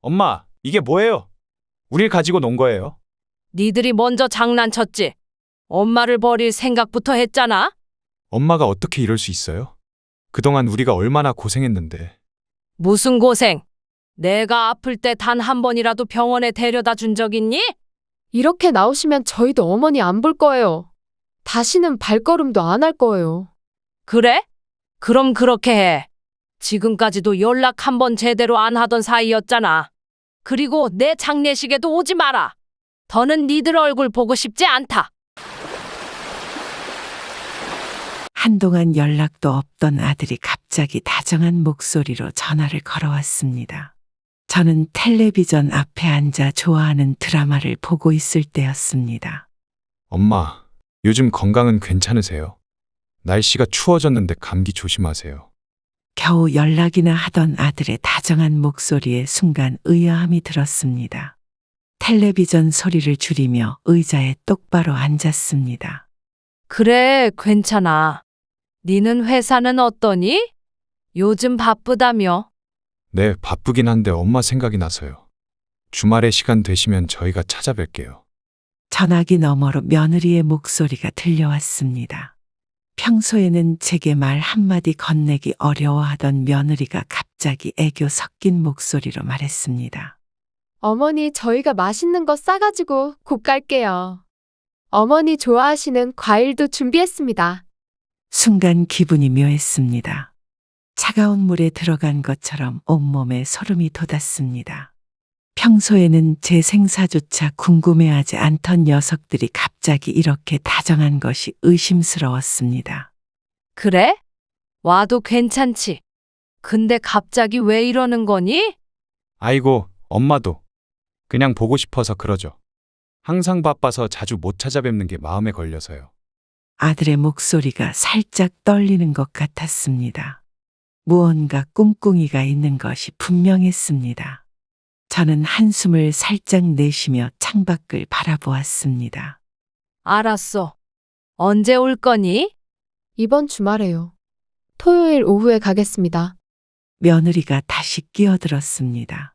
엄마, 이게 뭐예요? 우릴 가지고 논 거예요? 니들이 먼저 장난쳤지. 엄마를 버릴 생각부터 했잖아. 엄마가 어떻게 이럴 수 있어요? 그동안 우리가 얼마나 고생했는데. 무슨 고생? 내가 아플 때 단 한 번이라도 병원에 데려다 준 적 있니? 이렇게 나오시면 저희도 어머니 안 볼 거예요. 다시는 발걸음도 안 할 거예요. 그래? 그럼 그렇게 해. 지금까지도 연락 한 번 제대로 안 하던 사이였잖아. 그리고 내 장례식에도 오지 마라. 더는 니들 얼굴 보고 싶지 않다. 한동안 연락도 없던 아들이 갑자기 다정한 목소리로 전화를 걸어왔습니다. 저는 텔레비전 앞에 앉아 좋아하는 드라마를 보고 있을 때였습니다. 엄마, 요즘 건강은 괜찮으세요? 날씨가 추워졌는데 감기 조심하세요. 겨우 연락이나 하던 아들의 다정한 목소리에 순간 의아함이 들었습니다. 텔레비전 소리를 줄이며 의자에 똑바로 앉았습니다. 그래, 괜찮아. 니는 회사는 어떠니? 요즘 바쁘다며? 네, 바쁘긴 한데 엄마 생각이 나서요. 주말에 시간 되시면 저희가 찾아뵐게요. 전화기 너머로 며느리의 목소리가 들려왔습니다. 평소에는 제게 말 한마디 건네기 어려워하던 며느리가 갑자기 애교 섞인 목소리로 말했습니다. 어머니, 저희가 맛있는 거 싸가지고 곧 갈게요. 어머니 좋아하시는 과일도 준비했습니다. 순간 기분이 묘했습니다. 차가운 물에 들어간 것처럼 온몸에 소름이 돋았습니다. 평소에는 제 생사조차 궁금해하지 않던 녀석들이 갑자기 이렇게 다정한 것이 의심스러웠습니다. 그래? 와도 괜찮지. 근데 갑자기 왜 이러는 거니? 아이고, 엄마도. 그냥 보고 싶어서 그러죠. 항상 바빠서 자주 못 찾아뵙는 게 마음에 걸려서요. 아들의 목소리가 살짝 떨리는 것 같았습니다. 무언가 꿍꿍이가 있는 것이 분명했습니다. 저는 한숨을 살짝 내쉬며 창밖을 바라보았습니다. 알았어. 언제 올 거니? 이번 주말에요. 토요일 오후에 가겠습니다. 며느리가 다시 끼어들었습니다.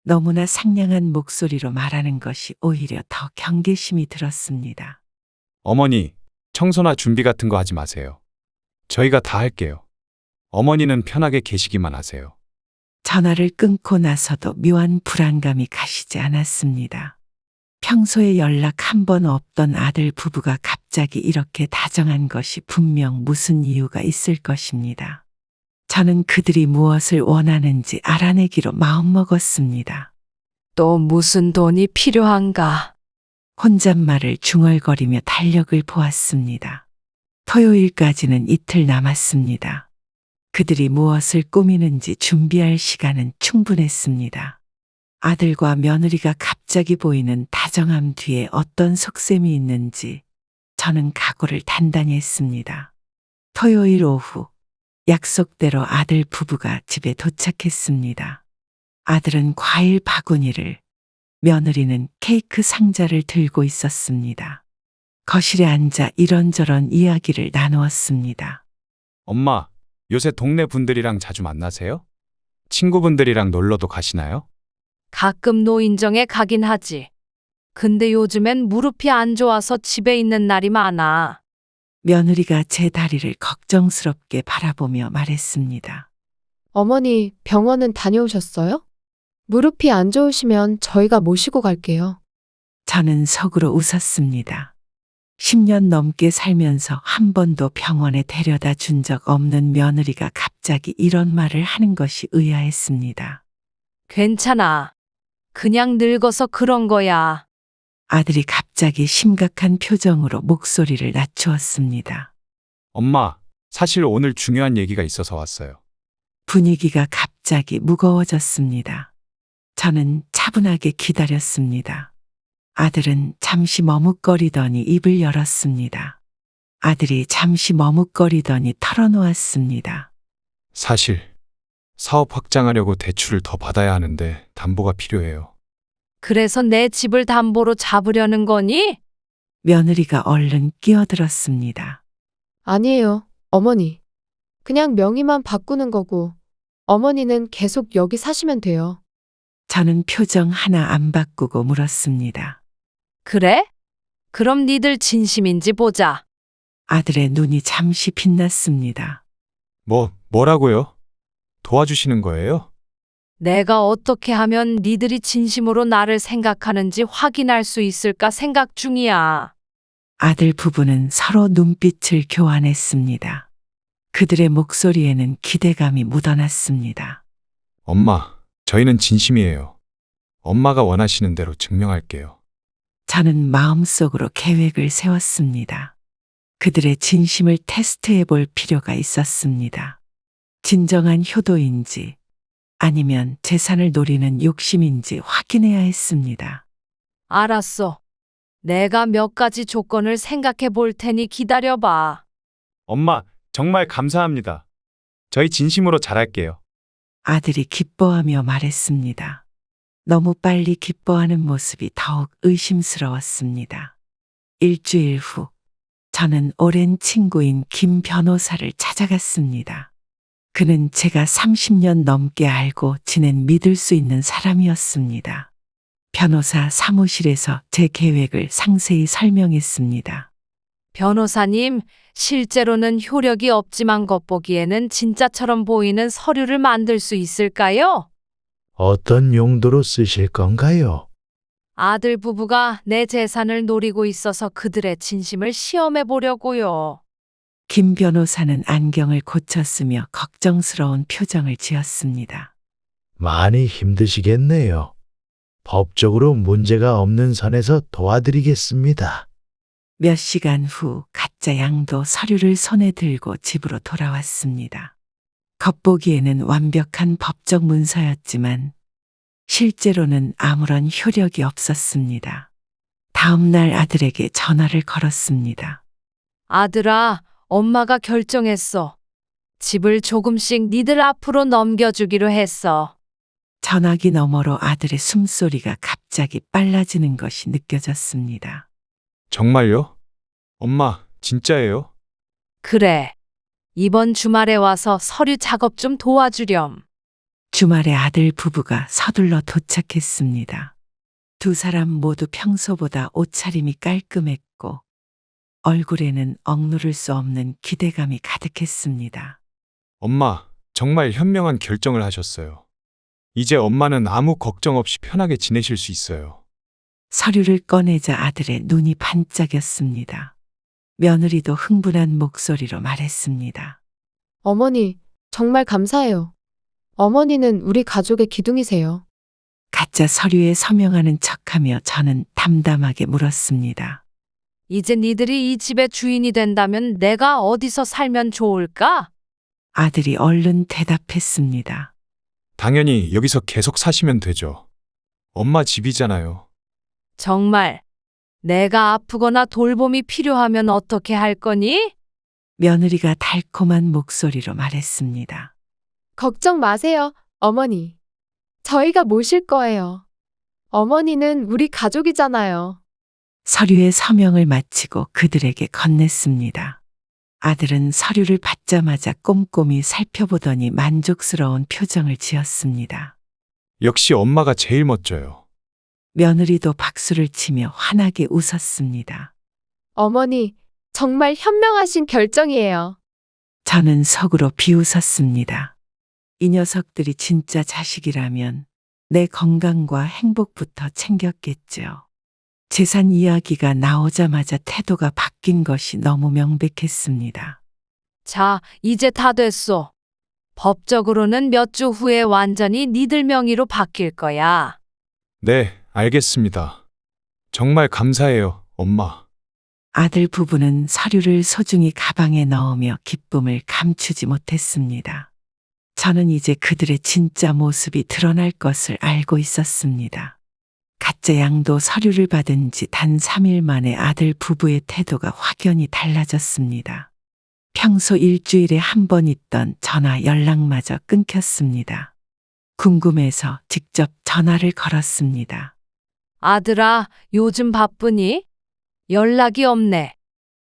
너무나 상냥한 목소리로 말하는 것이 오히려 더 경계심이 들었습니다. 어머니, 청소나 준비 같은 거 하지 마세요. 저희가 다 할게요. 어머니는 편하게 계시기만 하세요. 전화를 끊고 나서도 묘한 불안감이 가시지 않았습니다. 평소에 연락 한 번 없던 아들 부부가 갑자기 이렇게 다정한 것이 분명 무슨 이유가 있을 것입니다. 저는 그들이 무엇을 원하는지 알아내기로 마음먹었습니다. 또 무슨 돈이 필요한가? 혼잣말을 중얼거리며 달력을 보았습니다. 토요일까지는 이틀 남았습니다. 그들이 무엇을 꾸미는지 준비할 시간은 충분했습니다. 아들과 며느리가 갑자기 보이는 다정함 뒤에 어떤 속셈이 있는지 저는 각오를 단단히 했습니다. 토요일 오후 약속대로 아들 부부가 집에 도착했습니다. 아들은 과일 바구니를, 며느리는 케이크 상자를 들고 있었습니다. 거실에 앉아 이런저런 이야기를 나누었습니다. 엄마, 요새 동네 분들이랑 자주 만나세요? 친구분들이랑 놀러도 가시나요? 가끔 노인정에 가긴 하지. 근데 요즘엔 무릎이 안 좋아서 집에 있는 날이 많아. 며느리가 제 다리를 걱정스럽게 바라보며 말했습니다. 어머니, 병원은 다녀오셨어요? 무릎이 안 좋으시면 저희가 모시고 갈게요. 저는 속으로 웃었습니다. 10년 넘게 살면서 한 번도 병원에 데려다 준 적 없는 며느리가 갑자기 이런 말을 하는 것이 의아했습니다. 괜찮아. 그냥 늙어서 그런 거야. 아들이 갑자기 심각한 표정으로 목소리를 낮추었습니다. 엄마, 사실 오늘 중요한 얘기가 있어서 왔어요. 분위기가 갑자기 무거워졌습니다. 저는 차분하게 기다렸습니다. 아들은 잠시 머뭇거리더니 입을 열었습니다. 아들이 잠시 머뭇거리더니 털어놓았습니다. 사실 사업 확장하려고 대출을 더 받아야 하는데 담보가 필요해요. 그래서 내 집을 담보로 잡으려는 거니? 며느리가 얼른 끼어들었습니다. 아니에요, 어머니. 그냥 명의만 바꾸는 거고, 어머니는 계속 여기 사시면 돼요. 저는 표정 하나 안 바꾸고 물었습니다. 그래? 그럼 니들 진심인지 보자. 아들의 눈이 잠시 빛났습니다. 뭐라고요? 도와주시는 거예요? 내가 어떻게 하면 니들이 진심으로 나를 생각하는지 확인할 수 있을까 생각 중이야. 아들 부부는 서로 눈빛을 교환했습니다. 그들의 목소리에는 기대감이 묻어났습니다. 엄마, 저희는 진심이에요. 엄마가 원하시는 대로 증명할게요. 저는 마음속으로 계획을 세웠습니다. 그들의 진심을 테스트해 볼 필요가 있었습니다. 진정한 효도인지 아니면 재산을 노리는 욕심인지 확인해야 했습니다. 알았어. 내가 몇 가지 조건을 생각해 볼 테니 기다려봐. 엄마, 정말 감사합니다. 저희 진심으로 잘할게요. 아들이 기뻐하며 말했습니다. 너무 빨리 기뻐하는 모습이 더욱 의심스러웠습니다. 일주일 후, 저는 오랜 친구인 김 변호사를 찾아갔습니다. 그는 제가 30년 넘게 알고 지낸 믿을 수 있는 사람이었습니다. 변호사 사무실에서 제 계획을 상세히 설명했습니다. 변호사님, 실제로는 효력이 없지만 겉보기에는 진짜처럼 보이는 서류를 만들 수 있을까요? 어떤 용도로 쓰실 건가요? 아들 부부가 내 재산을 노리고 있어서 그들의 진심을 시험해 보려고요. 김 변호사는 안경을 고쳤으며 걱정스러운 표정을 지었습니다. 많이 힘드시겠네요. 법적으로 문제가 없는 선에서 도와드리겠습니다. 몇 시간 후 가짜 양도 서류를 손에 들고 집으로 돌아왔습니다. 겉보기에는 완벽한 법적 문서였지만 실제로는 아무런 효력이 없었습니다. 다음 날 아들에게 전화를 걸었습니다. 아들아, 엄마가 결정했어. 집을 조금씩 니들 앞으로 넘겨주기로 했어. 전화기 너머로 아들의 숨소리가 갑자기 빨라지는 것이 느껴졌습니다. 정말요? 엄마, 진짜예요? 그래. 이번 주말에 와서 서류 작업 좀 도와주렴. 주말에 아들 부부가 서둘러 도착했습니다. 두 사람 모두 평소보다 옷차림이 깔끔했고 얼굴에는 억누를 수 없는 기대감이 가득했습니다. 엄마, 정말 현명한 결정을 하셨어요. 이제 엄마는 아무 걱정 없이 편하게 지내실 수 있어요. 서류를 꺼내자 아들의 눈이 반짝였습니다. 며느리도 흥분한 목소리로 말했습니다. 어머니, 정말 감사해요. 어머니는 우리 가족의 기둥이세요. 가짜 서류에 서명하는 척하며 저는 담담하게 물었습니다. 이제 니들이 이 집의 주인이 된다면 내가 어디서 살면 좋을까? 아들이 얼른 대답했습니다. 당연히 여기서 계속 사시면 되죠. 엄마 집이잖아요. 정말 내가 아프거나 돌봄이 필요하면 어떻게 할 거니? 며느리가 달콤한 목소리로 말했습니다. 걱정 마세요, 어머니. 저희가 모실 거예요. 어머니는 우리 가족이잖아요. 서류에 서명을 마치고 그들에게 건넸습니다. 아들은 서류를 받자마자 꼼꼼히 살펴보더니 만족스러운 표정을 지었습니다. 역시 엄마가 제일 멋져요. 며느리도 박수를 치며 환하게 웃었습니다. 어머니, 정말 현명하신 결정이에요. 저는 속으로 비웃었습니다. 이 녀석들이 진짜 자식이라면 내 건강과 행복부터 챙겼겠죠. 재산 이야기가 나오자마자 태도가 바뀐 것이 너무 명백했습니다. 자, 이제 다 됐어. 법적으로는 몇 주 후에 완전히 니들 명의로 바뀔 거야. 네, 알겠습니다. 정말 감사해요, 엄마. 아들 부부는 서류를 소중히 가방에 넣으며 기쁨을 감추지 못했습니다. 저는 이제 그들의 진짜 모습이 드러날 것을 알고 있었습니다. 가짜 양도 서류를 받은 지 단 3일 만에 아들 부부의 태도가 확연히 달라졌습니다. 평소 일주일에 한 번 있던 전화 연락마저 끊겼습니다. 궁금해서 직접 전화를 걸었습니다. 아들아, 요즘 바쁘니? 연락이 없네.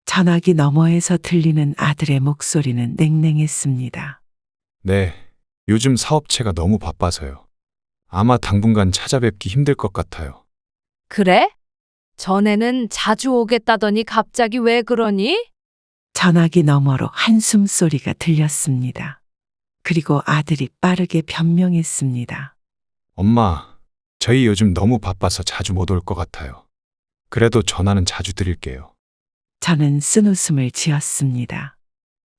전화기 너머에서 들리는 아들의 목소리는 냉랭했습니다. 네, 요즘 사업체가 너무 바빠서요. 아마 당분간 찾아뵙기 힘들 것 같아요. 그래? 전에는 자주 오겠다더니 갑자기 왜 그러니? 전화기 너머로 한숨 소리가 들렸습니다. 그리고 아들이 빠르게 변명했습니다. 엄마, 저희 요즘 너무 바빠서 자주 못 올 것 같아요. 그래도 전화는 자주 드릴게요. 저는 쓴웃음을 지었습니다.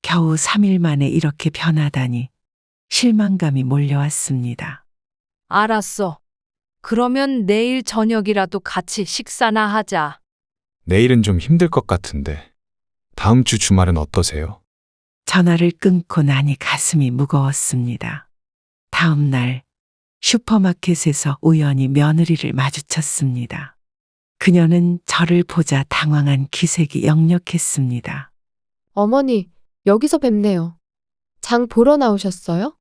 겨우 3일 만에 이렇게 변하다니 실망감이 몰려왔습니다. 알았어. 그러면 내일 저녁이라도 같이 식사나 하자. 내일은 좀 힘들 것 같은데 다음 주 주말은 어떠세요? 전화를 끊고 나니 가슴이 무거웠습니다. 다음 날 슈퍼마켓에서 우연히 며느리를 마주쳤습니다. 그녀는 저를 보자 당황한 기색이 역력했습니다. 어머니, 여기서 뵙네요. 장 보러 나오셨어요?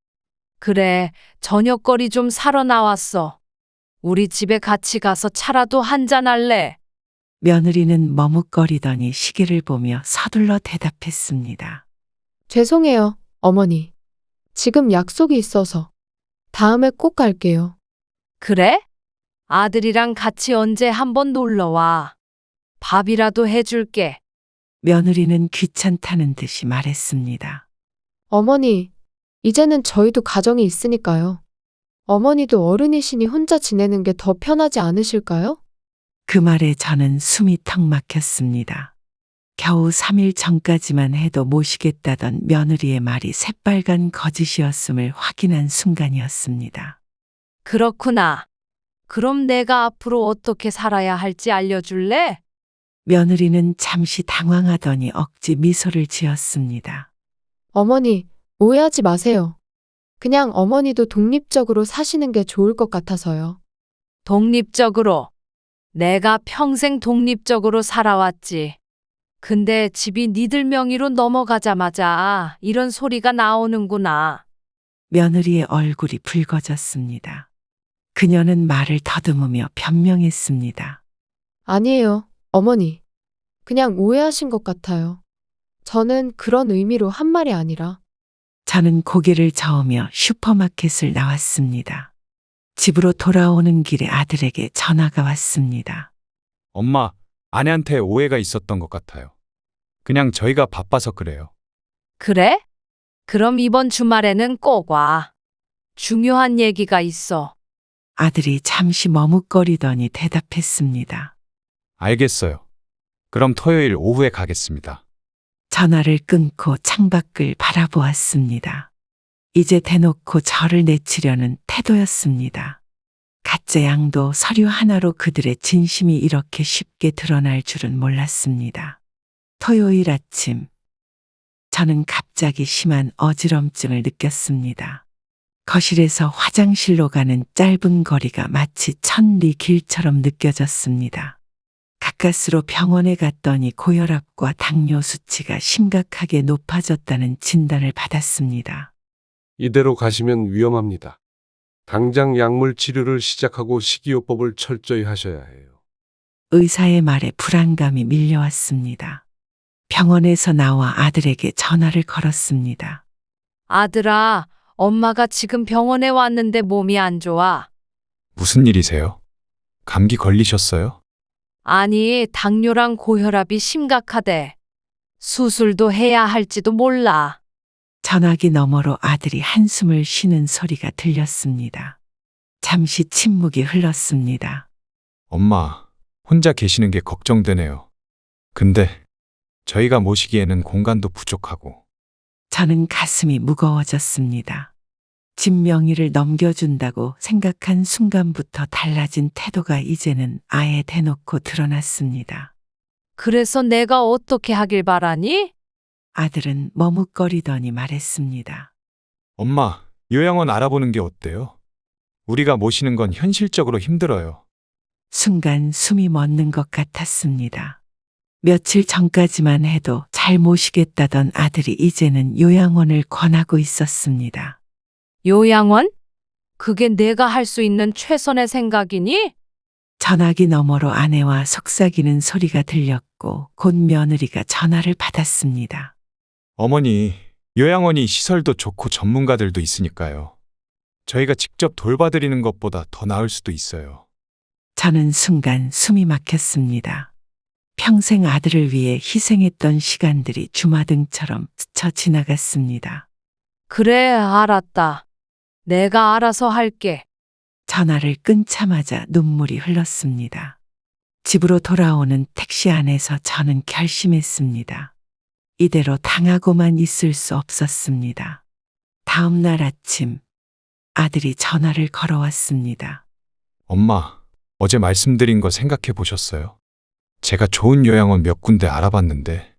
그래, 저녁거리 좀 사러 나왔어. 우리 집에 같이 가서 차라도 한잔 할래? 며느리는 머뭇거리더니 시계를 보며 서둘러 대답했습니다. 죄송해요, 어머니. 지금 약속이 있어서. 다음에 꼭 갈게요. 그래? 아들이랑 같이 언제 한번 놀러 와. 밥이라도 해줄게. 며느리는 귀찮다는 듯이 말했습니다. 어머니, 이제는 저희도 가정이 있으니까요. 어머니도 어른이시니 혼자 지내는 게 더 편하지 않으실까요? 그 말에 저는 숨이 턱 막혔습니다. 겨우 3일 전까지만 해도 모시겠다던 며느리의 말이 새빨간 거짓이었음을 확인한 순간이었습니다. 그렇구나. 그럼 내가 앞으로 어떻게 살아야 할지 알려줄래? 며느리는 잠시 당황하더니 억지 미소를 지었습니다. 어머니, 오해하지 마세요. 그냥 어머니도 독립적으로 사시는 게 좋을 것 같아서요. 독립적으로. 내가 평생 독립적으로 살아왔지. 근데 집이 니들 명의로 넘어가자마자 이런 소리가 나오는구나. 며느리의 얼굴이 붉어졌습니다. 그녀는 말을 더듬으며 변명했습니다. 아니에요, 어머니. 그냥 오해하신 것 같아요. 저는 그런 의미로 한 말이 아니라. 저는 고개를 저으며 슈퍼마켓을 나왔습니다. 집으로 돌아오는 길에 아들에게 전화가 왔습니다. 엄마, 아내한테 오해가 있었던 것 같아요. 그냥 저희가 바빠서 그래요. 그래? 그럼 이번 주말에는 꼭 와. 중요한 얘기가 있어. 아들이 잠시 머뭇거리더니 대답했습니다. 알겠어요. 그럼 토요일 오후에 가겠습니다. 전화를 끊고 창밖을 바라보았습니다. 이제 대놓고 저를 내치려는 태도였습니다. 가짜 양도 서류 하나로 그들의 진심이 이렇게 쉽게 드러날 줄은 몰랐습니다. 토요일 아침, 저는 갑자기 심한 어지럼증을 느꼈습니다. 거실에서 화장실로 가는 짧은 거리가 마치 천리 길처럼 느껴졌습니다. 가까스로 병원에 갔더니 고혈압과 당뇨 수치가 심각하게 높아졌다는 진단을 받았습니다. 이대로 가시면 위험합니다. 당장 약물 치료를 시작하고 식이요법을 철저히 하셔야 해요. 의사의 말에 불안감이 밀려왔습니다. 병원에서 나와 아들에게 전화를 걸었습니다. 아들아, 엄마가 지금 병원에 왔는데 몸이 안 좋아. 무슨 일이세요? 감기 걸리셨어요? 아니, 당뇨랑 고혈압이 심각하대. 수술도 해야 할지도 몰라. 전화기 너머로 아들이 한숨을 쉬는 소리가 들렸습니다. 잠시 침묵이 흘렀습니다. 엄마, 혼자 계시는 게 걱정되네요. 근데 저희가 모시기에는 공간도 부족하고. 저는 가슴이 무거워졌습니다. 집 명의를 넘겨준다고 생각한 순간부터 달라진 태도가 이제는 아예 대놓고 드러났습니다. 그래서 내가 어떻게 하길 바라니? 아들은 머뭇거리더니 말했습니다. 엄마, 요양원 알아보는 게 어때요? 우리가 모시는 건 현실적으로 힘들어요. 순간 숨이 멎는 것 같았습니다. 며칠 전까지만 해도 잘 모시겠다던 아들이 이제는 요양원을 권하고 있었습니다. 요양원? 그게 내가 할 수 있는 최선의 생각이니? 전화기 너머로 아내와 속삭이는 소리가 들렸고 곧 며느리가 전화를 받았습니다. 어머니, 요양원이 시설도 좋고 전문가들도 있으니까요. 저희가 직접 돌봐드리는 것보다 더 나을 수도 있어요. 저는 순간 숨이 막혔습니다. 평생 아들을 위해 희생했던 시간들이 주마등처럼 스쳐 지나갔습니다. 그래, 알았다. 내가 알아서 할게. 전화를 끊자마자 눈물이 흘렀습니다. 집으로 돌아오는 택시 안에서 저는 결심했습니다. 이대로 당하고만 있을 수 없었습니다. 다음 날 아침 아들이 전화를 걸어왔습니다. 엄마, 어제 말씀드린 거 생각해 보셨어요? 제가 좋은 요양원 몇 군데 알아봤는데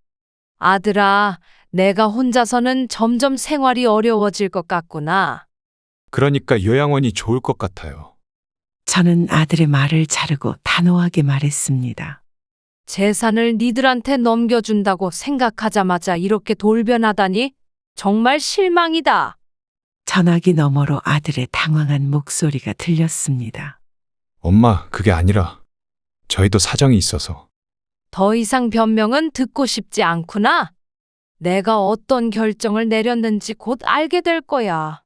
아들아, 내가 혼자서는 점점 생활이 어려워질 것 같구나. 그러니까 요양원이 좋을 것 같아요. 저는 아들의 말을 자르고 단호하게 말했습니다. 재산을 니들한테 넘겨준다고 생각하자마자 이렇게 돌변하다니 정말 실망이다. 전화기 너머로 아들의 당황한 목소리가 들렸습니다. 엄마, 그게 아니라 저희도 사정이 있어서. 더 이상 변명은 듣고 싶지 않구나. 내가 어떤 결정을 내렸는지 곧 알게 될 거야.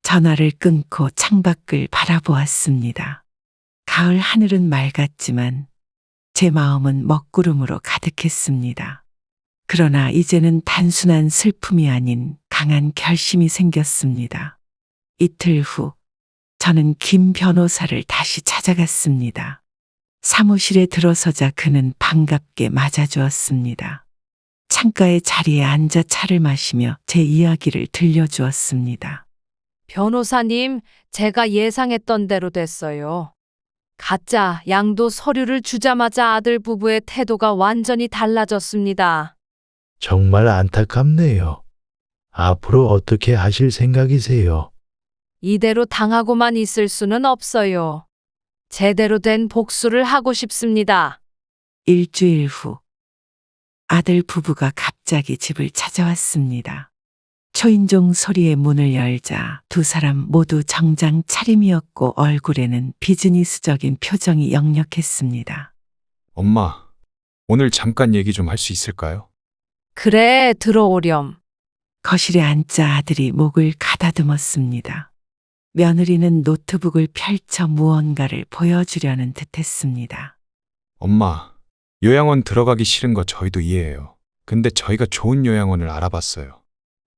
전화를 끊고 창밖을 바라보았습니다. 가을 하늘은 맑았지만 제 마음은 먹구름으로 가득했습니다. 그러나 이제는 단순한 슬픔이 아닌 강한 결심이 생겼습니다. 이틀 후 저는 김 변호사를 다시 찾아갔습니다. 사무실에 들어서자 그는 반갑게 맞아주었습니다. 창가의 자리에 앉아 차를 마시며 제 이야기를 들려주었습니다. 변호사님, 제가 예상했던 대로 됐어요. 가짜 양도 서류를 주자마자 아들 부부의 태도가 완전히 달라졌습니다. 정말 안타깝네요. 앞으로 어떻게 하실 생각이세요? 이대로 당하고만 있을 수는 없어요. 제대로 된 복수를 하고 싶습니다. 일주일 후 아들 부부가 갑자기 집을 찾아왔습니다. 초인종 소리에 문을 열자 두 사람 모두 정장 차림이었고 얼굴에는 비즈니스적인 표정이 역력했습니다. 엄마, 오늘 잠깐 얘기 좀 할 수 있을까요? 그래, 들어오렴. 거실에 앉자 아들이 목을 가다듬었습니다. 며느리는 노트북을 펼쳐 무언가를 보여주려는 듯했습니다. 엄마, 요양원 들어가기 싫은 거 저희도 이해해요. 근데 저희가 좋은 요양원을 알아봤어요.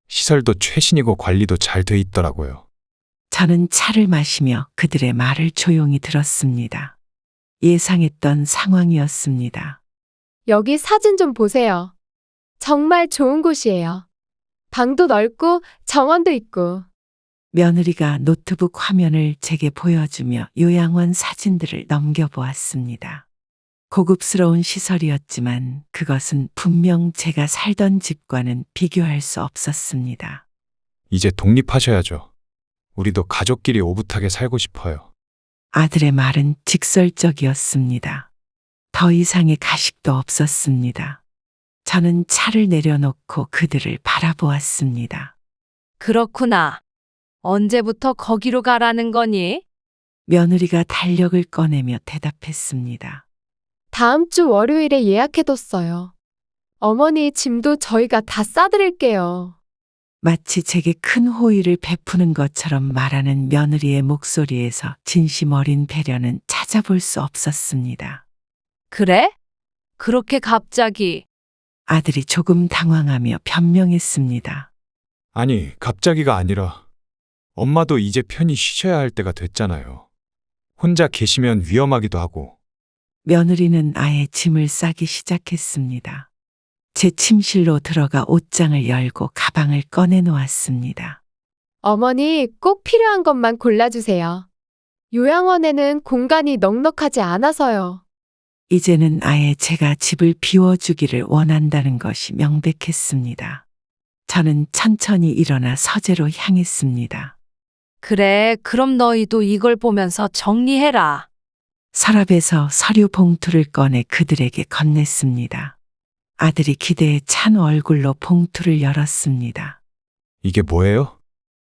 시설도 최신이고 관리도 잘 돼 있더라고요. 저는 차를 마시며 그들의 말을 조용히 들었습니다. 예상했던 상황이었습니다. 여기 사진 좀 보세요. 정말 좋은 곳이에요. 방도 넓고 정원도 있고. 며느리가 노트북 화면을 제게 보여주며 요양원 사진들을 넘겨보았습니다. 고급스러운 시설이었지만 그것은 분명 제가 살던 집과는 비교할 수 없었습니다. 이제 독립하셔야죠. 우리도 가족끼리 오붓하게 살고 싶어요. 아들의 말은 직설적이었습니다. 더 이상의 가식도 없었습니다. 저는 차를 내려놓고 그들을 바라보았습니다. 그렇구나. 언제부터 거기로 가라는 거니? 며느리가 달력을 꺼내며 대답했습니다. 다음 주 월요일에 예약해뒀어요. 어머니 짐도 저희가 다 싸드릴게요. 마치 제게 큰 호의를 베푸는 것처럼 말하는 며느리의 목소리에서 진심 어린 배려는 찾아볼 수 없었습니다. 그래? 그렇게 갑자기. 아들이 조금 당황하며 변명했습니다. 아니, 갑자기가 아니라 엄마도 이제 편히 쉬셔야 할 때가 됐잖아요. 혼자 계시면 위험하기도 하고. 며느리는 아예 짐을 싸기 시작했습니다. 제 침실로 들어가 옷장을 열고 가방을 꺼내 놓았습니다. 어머니 꼭 필요한 것만 골라주세요. 요양원에는 공간이 넉넉하지 않아서요. 이제는 아예 제가 집을 비워주기를 원한다는 것이 명백했습니다. 저는 천천히 일어나 서재로 향했습니다. 그래, 그럼 너희도 이걸 보면서 정리해라. 서랍에서 서류 봉투를 꺼내 그들에게 건넸습니다. 아들이 기대에 찬 얼굴로 봉투를 열었습니다. 이게 뭐예요?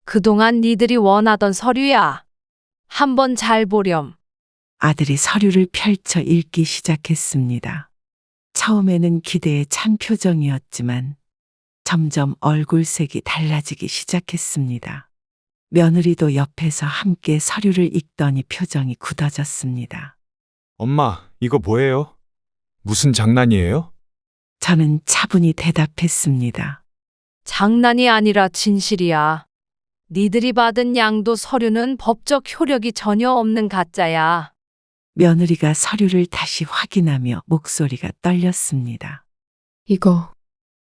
그동안 니들이 원하던 서류야. 한번 잘 보렴. 아들이 서류를 펼쳐 읽기 시작했습니다. 처음에는 기대에 찬 표정이었지만 점점 얼굴색이 달라지기 시작했습니다. 며느리도 옆에서 함께 서류를 읽더니 표정이 굳어졌습니다. 엄마, 이거 뭐예요? 무슨 장난이에요? 저는 차분히 대답했습니다. 장난이 아니라 진실이야. 니들이 받은 양도 서류는 법적 효력이 전혀 없는 가짜야. 며느리가 서류를 다시 확인하며 목소리가 떨렸습니다. 이거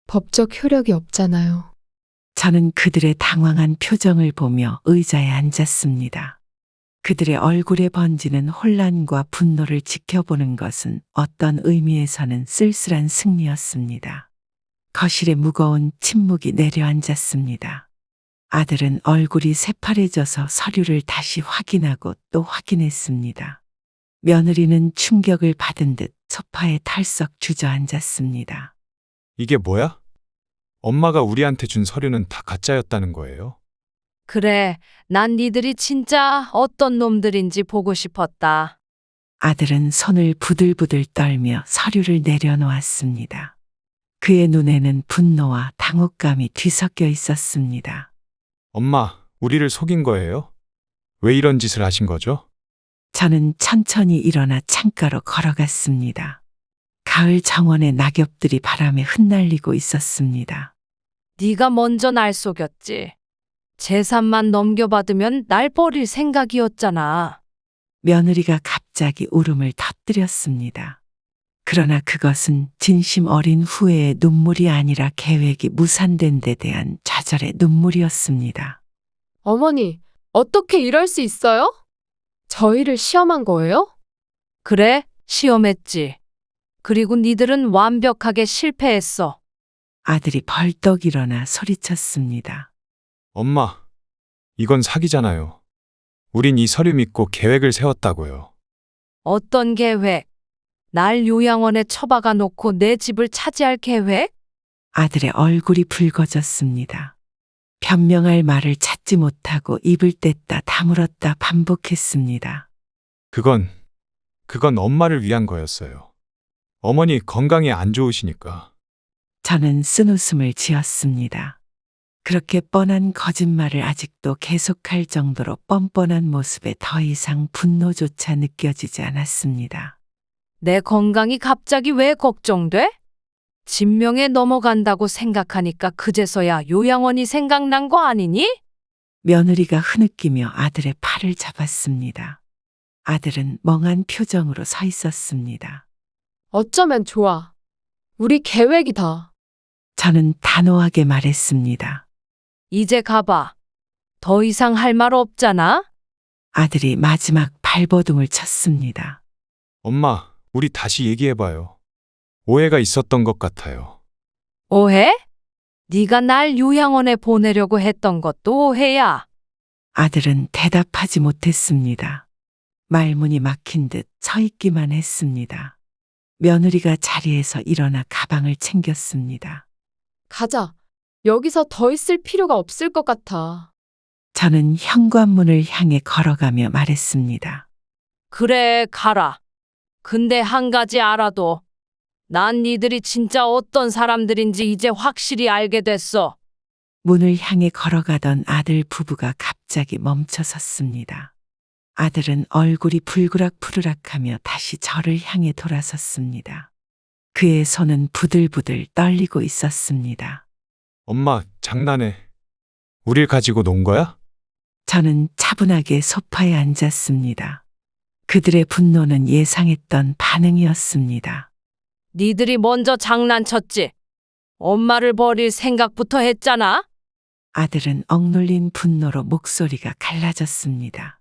법적 효력이 없잖아요. 저는 그들의 당황한 표정을 보며 의자에 앉았습니다. 그들의 얼굴에 번지는 혼란과 분노를 지켜보는 것은 어떤 의미에서는 쓸쓸한 승리였습니다. 거실에 무거운 침묵이 내려앉았습니다. 아들은 얼굴이 새파래져서 서류를 다시 확인하고 또 확인했습니다. 며느리는 충격을 받은 듯 소파에 털썩 주저앉았습니다. 이게 뭐야? 엄마가 우리한테 준 서류는 다 가짜였다는 거예요? 그래, 난 니들이 진짜 어떤 놈들인지 보고 싶었다. 아들은 손을 부들부들 떨며 서류를 내려놓았습니다. 그의 눈에는 분노와 당혹감이 뒤섞여 있었습니다. 엄마, 우리를 속인 거예요? 왜 이런 짓을 하신 거죠? 저는 천천히 일어나 창가로 걸어갔습니다. 가을 정원의 낙엽들이 바람에 흩날리고 있었습니다. 네가 먼저 날 속였지. 재산만 넘겨받으면 날 버릴 생각이었잖아. 며느리가 갑자기 울음을 터뜨렸습니다. 그러나 그것은 진심 어린 후회의 눈물이 아니라 계획이 무산된 데 대한 좌절의 눈물이었습니다. 어머니, 어떻게 이럴 수 있어요? 저희를 시험한 거예요? 그래, 시험했지. 그리고 니들은 완벽하게 실패했어. 아들이 벌떡 일어나 소리쳤습니다. 엄마, 이건 사기잖아요. 우린 이 서류 믿고 계획을 세웠다고요. 어떤 계획? 날 요양원에 처박아 놓고 내 집을 차지할 계획? 아들의 얼굴이 붉어졌습니다. 변명할 말을 찾지 못하고 입을 뗐다 다물었다 반복했습니다. 그건 엄마를 위한 거였어요. 어머니 건강이 안 좋으시니까. 저는 쓴웃음을 지었습니다. 그렇게 뻔한 거짓말을 아직도 계속할 정도로 뻔뻔한 모습에 더 이상 분노조차 느껴지지 않았습니다. 내 건강이 갑자기 왜 걱정돼? 진명에 넘어간다고 생각하니까 그제서야 요양원이 생각난 거 아니니? 며느리가 흐느끼며 아들의 팔을 잡았습니다. 아들은 멍한 표정으로 서 있었습니다. 어쩌면 좋아. 우리 계획이다. 저는 단호하게 말했습니다. 이제 가봐. 더 이상 할 말 없잖아? 아들이 마지막 발버둥을 쳤습니다. 엄마, 우리 다시 얘기해봐요. 오해가 있었던 것 같아요. 오해? 네가 날 요양원에 보내려고 했던 것도 오해야. 아들은 대답하지 못했습니다. 말문이 막힌 듯 서 있기만 했습니다. 며느리가 자리에서 일어나 가방을 챙겼습니다. 가자. 여기서 더 있을 필요가 없을 것 같아. 저는 현관문을 향해 걸어가며 말했습니다. 그래, 가라. 근데 한 가지 알아도 난 니들이 진짜 어떤 사람들인지 이제 확실히 알게 됐어. 문을 향해 걸어가던 아들 부부가 갑자기 멈춰 섰습니다. 아들은 얼굴이 불그락푸르락하며 다시 저를 향해 돌아섰습니다. 그의 손은 부들부들 떨리고 있었습니다. 엄마, 장난해. 우릴 가지고 논 거야? 저는 차분하게 소파에 앉았습니다. 그들의 분노는 예상했던 반응이었습니다. 니들이 먼저 장난쳤지. 엄마를 버릴 생각부터 했잖아. 아들은 억눌린 분노로 목소리가 갈라졌습니다.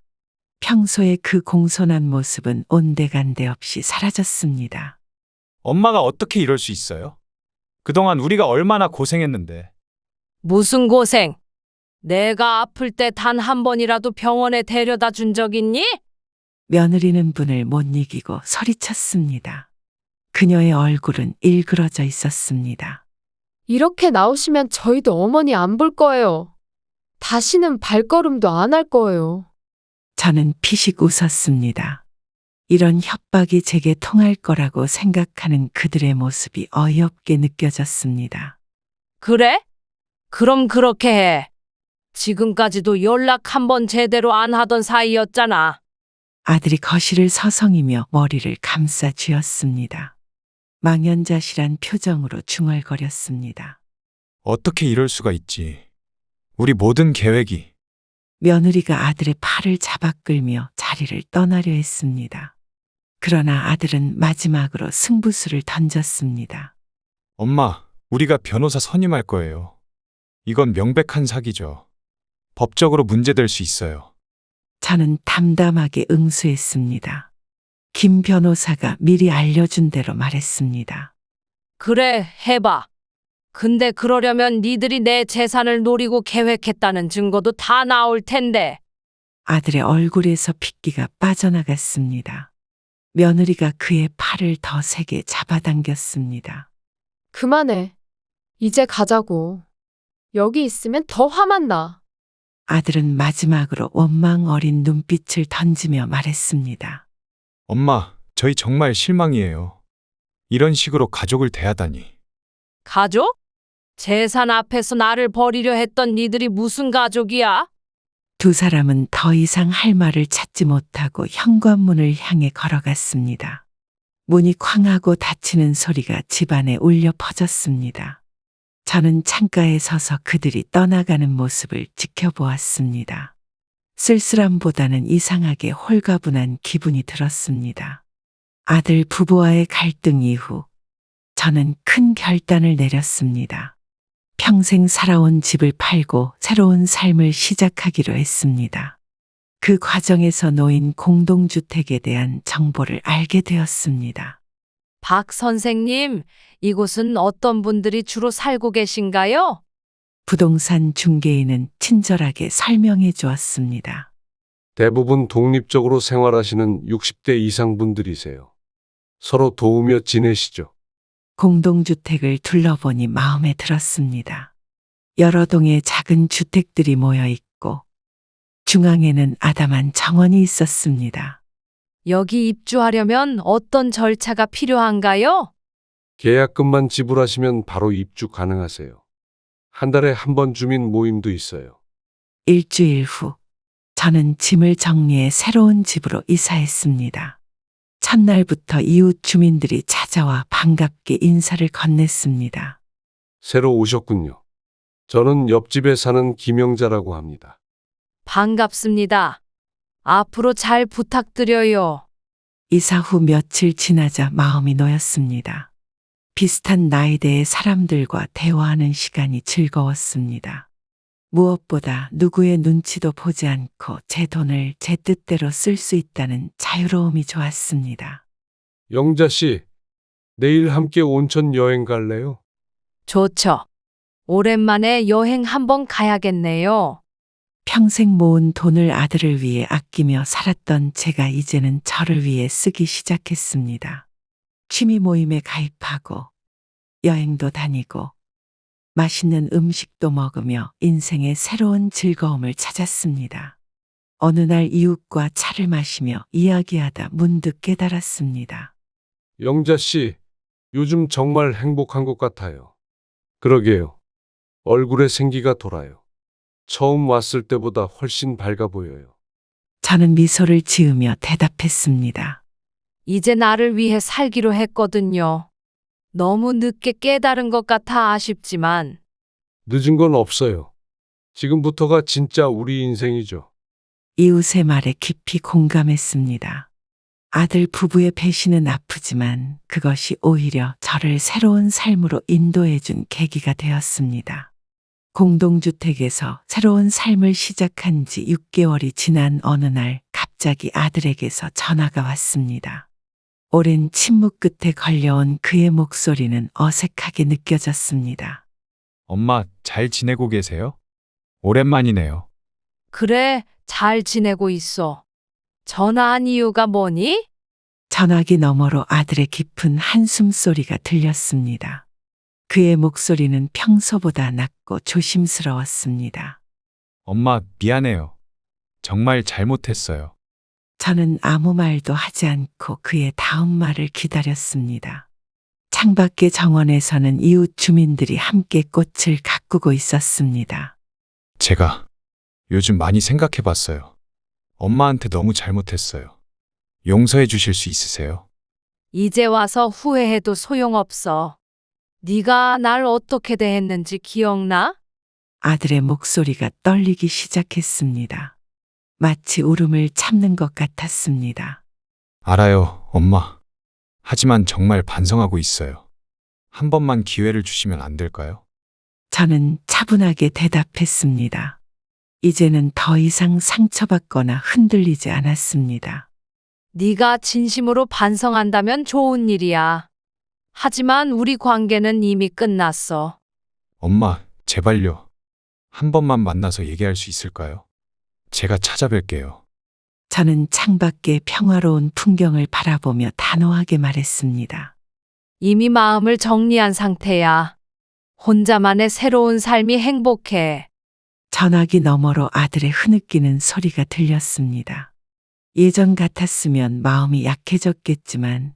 평소의 그 공손한 모습은 온데간데 없이 사라졌습니다. 엄마가 어떻게 이럴 수 있어요? 그동안 우리가 얼마나 고생했는데. 무슨 고생? 내가 아플 때 단 한 번이라도 병원에 데려다 준 적 있니? 며느리는 분을 못 이기고 소리쳤습니다. 그녀의 얼굴은 일그러져 있었습니다. 이렇게 나오시면 저희도 어머니 안 볼 거예요. 다시는 발걸음도 안 할 거예요. 저는 피식 웃었습니다. 이런 협박이 제게 통할 거라고 생각하는 그들의 모습이 어이없게 느껴졌습니다. 그래? 그럼 그렇게 해. 지금까지도 연락 한 번 제대로 안 하던 사이였잖아. 아들이 거실을 서성이며 머리를 감싸 쥐었습니다. 망연자실한 표정으로 중얼거렸습니다. 어떻게 이럴 수가 있지? 우리 모든 계획이 며느리가 아들의 팔을 잡아 끌며 자리를 떠나려 했습니다. 그러나 아들은 마지막으로 승부수를 던졌습니다. 엄마, 우리가 변호사 선임할 거예요. 이건 명백한 사기죠. 법적으로 문제될 수 있어요. 저는 담담하게 응수했습니다. 김 변호사가 미리 알려준 대로 말했습니다. 그래, 해봐. 근데 그러려면 니들이 내 재산을 노리고 계획했다는 증거도 다 나올 텐데. 아들의 얼굴에서 핏기가 빠져나갔습니다. 며느리가 그의 팔을 더 세게 잡아당겼습니다. 그만해. 이제 가자고. 여기 있으면 더 화만 나. 아들은 마지막으로 원망 어린 눈빛을 던지며 말했습니다. 엄마, 저희 정말 실망이에요. 이런 식으로 가족을 대하다니. 가족? 재산 앞에서 나를 버리려 했던 니들이 무슨 가족이야? 두 사람은 더 이상 할 말을 찾지 못하고 현관문을 향해 걸어갔습니다. 문이 쾅하고 닫히는 소리가 집안에 울려 퍼졌습니다. 저는 창가에 서서 그들이 떠나가는 모습을 지켜보았습니다. 쓸쓸함보다는 이상하게 홀가분한 기분이 들었습니다. 아들 부부와의 갈등 이후 저는 큰 결단을 내렸습니다. 평생 살아온 집을 팔고 새로운 삶을 시작하기로 했습니다. 그 과정에서 놓인 공동주택에 대한 정보를 알게 되었습니다. 박 선생님, 이곳은 어떤 분들이 주로 살고 계신가요? 부동산 중개인은 친절하게 설명해 주었습니다. 대부분 독립적으로 생활하시는 60대 이상 분들이세요. 서로 도우며 지내시죠. 공동주택을 둘러보니 마음에 들었습니다. 여러 동의 작은 주택들이 모여 있고 중앙에는 아담한 정원이 있었습니다. 여기 입주하려면 어떤 절차가 필요한가요? 계약금만 지불하시면 바로 입주 가능하세요. 한 달에 한 번 주민 모임도 있어요. 일주일 후 저는 짐을 정리해 새로운 집으로 이사했습니다. 첫날부터 이웃 주민들이 찾아와 반갑게 인사를 건넸습니다. 새로 오셨군요. 저는 옆집에 사는 김영자라고 합니다. 반갑습니다. 앞으로 잘 부탁드려요. 이사 후 며칠 지나자 마음이 놓였습니다. 비슷한 나이대의 사람들과 대화하는 시간이 즐거웠습니다. 무엇보다 누구의 눈치도 보지 않고 제 돈을 제 뜻대로 쓸 수 있다는 자유로움이 좋았습니다. 영자 씨, 내일 함께 온천 여행 갈래요? 좋죠. 오랜만에 여행 한번 가야겠네요. 평생 모은 돈을 아들을 위해 아끼며 살았던 제가 이제는 저를 위해 쓰기 시작했습니다. 취미 모임에 가입하고 여행도 다니고 맛있는 음식도 먹으며 인생의 새로운 즐거움을 찾았습니다. 어느 날 이웃과 차를 마시며 이야기하다 문득 깨달았습니다. 영자 씨, 요즘 정말 행복한 것 같아요. 그러게요. 얼굴에 생기가 돌아요. 처음 왔을 때보다 훨씬 밝아 보여요. 저는 미소를 지으며 대답했습니다. 이제 나를 위해 살기로 했거든요. 너무 늦게 깨달은 것 같아 아쉽지만 늦은 건 없어요. 지금부터가 진짜 우리 인생이죠. 이웃의 말에 깊이 공감했습니다. 아들 부부의 배신은 아프지만 그것이 오히려 저를 새로운 삶으로 인도해준 계기가 되었습니다. 공동주택에서 새로운 삶을 시작한 지 6개월이 지난 어느 날 갑자기 아들에게서 전화가 왔습니다. 오랜 침묵 끝에 걸려온 그의 목소리는 어색하게 느껴졌습니다. 엄마, 잘 지내고 계세요? 오랜만이네요. 그래, 잘 지내고 있어. 전화한 이유가 뭐니? 전화기 너머로 아들의 깊은 한숨 소리가 들렸습니다. 그의 목소리는 평소보다 낮고 조심스러웠습니다. 엄마, 미안해요. 정말 잘못했어요. 저는 아무 말도 하지 않고 그의 다음 말을 기다렸습니다. 창밖의 정원에서는 이웃 주민들이 함께 꽃을 가꾸고 있었습니다. 제가 요즘 많이 생각해 봤어요. 엄마한테 너무 잘못했어요. 용서해 주실 수 있으세요? 이제 와서 후회해도 소용없어. 네가 날 어떻게 대했는지 기억나? 아들의 목소리가 떨리기 시작했습니다. 마치 울음을 참는 것 같았습니다. 알아요, 엄마. 하지만 정말 반성하고 있어요. 한 번만 기회를 주시면 안 될까요? 저는 차분하게 대답했습니다. 이제는 더 이상 상처받거나 흔들리지 않았습니다. 네가 진심으로 반성한다면 좋은 일이야. 하지만 우리 관계는 이미 끝났어. 엄마, 제발요. 한 번만 만나서 얘기할 수 있을까요? 제가 찾아뵐게요. 저는 창밖의 평화로운 풍경을 바라보며 단호하게 말했습니다. 이미 마음을 정리한 상태야. 혼자만의 새로운 삶이 행복해. 전화기 너머로 아들의 흐느끼는 소리가 들렸습니다. 예전 같았으면 마음이 약해졌겠지만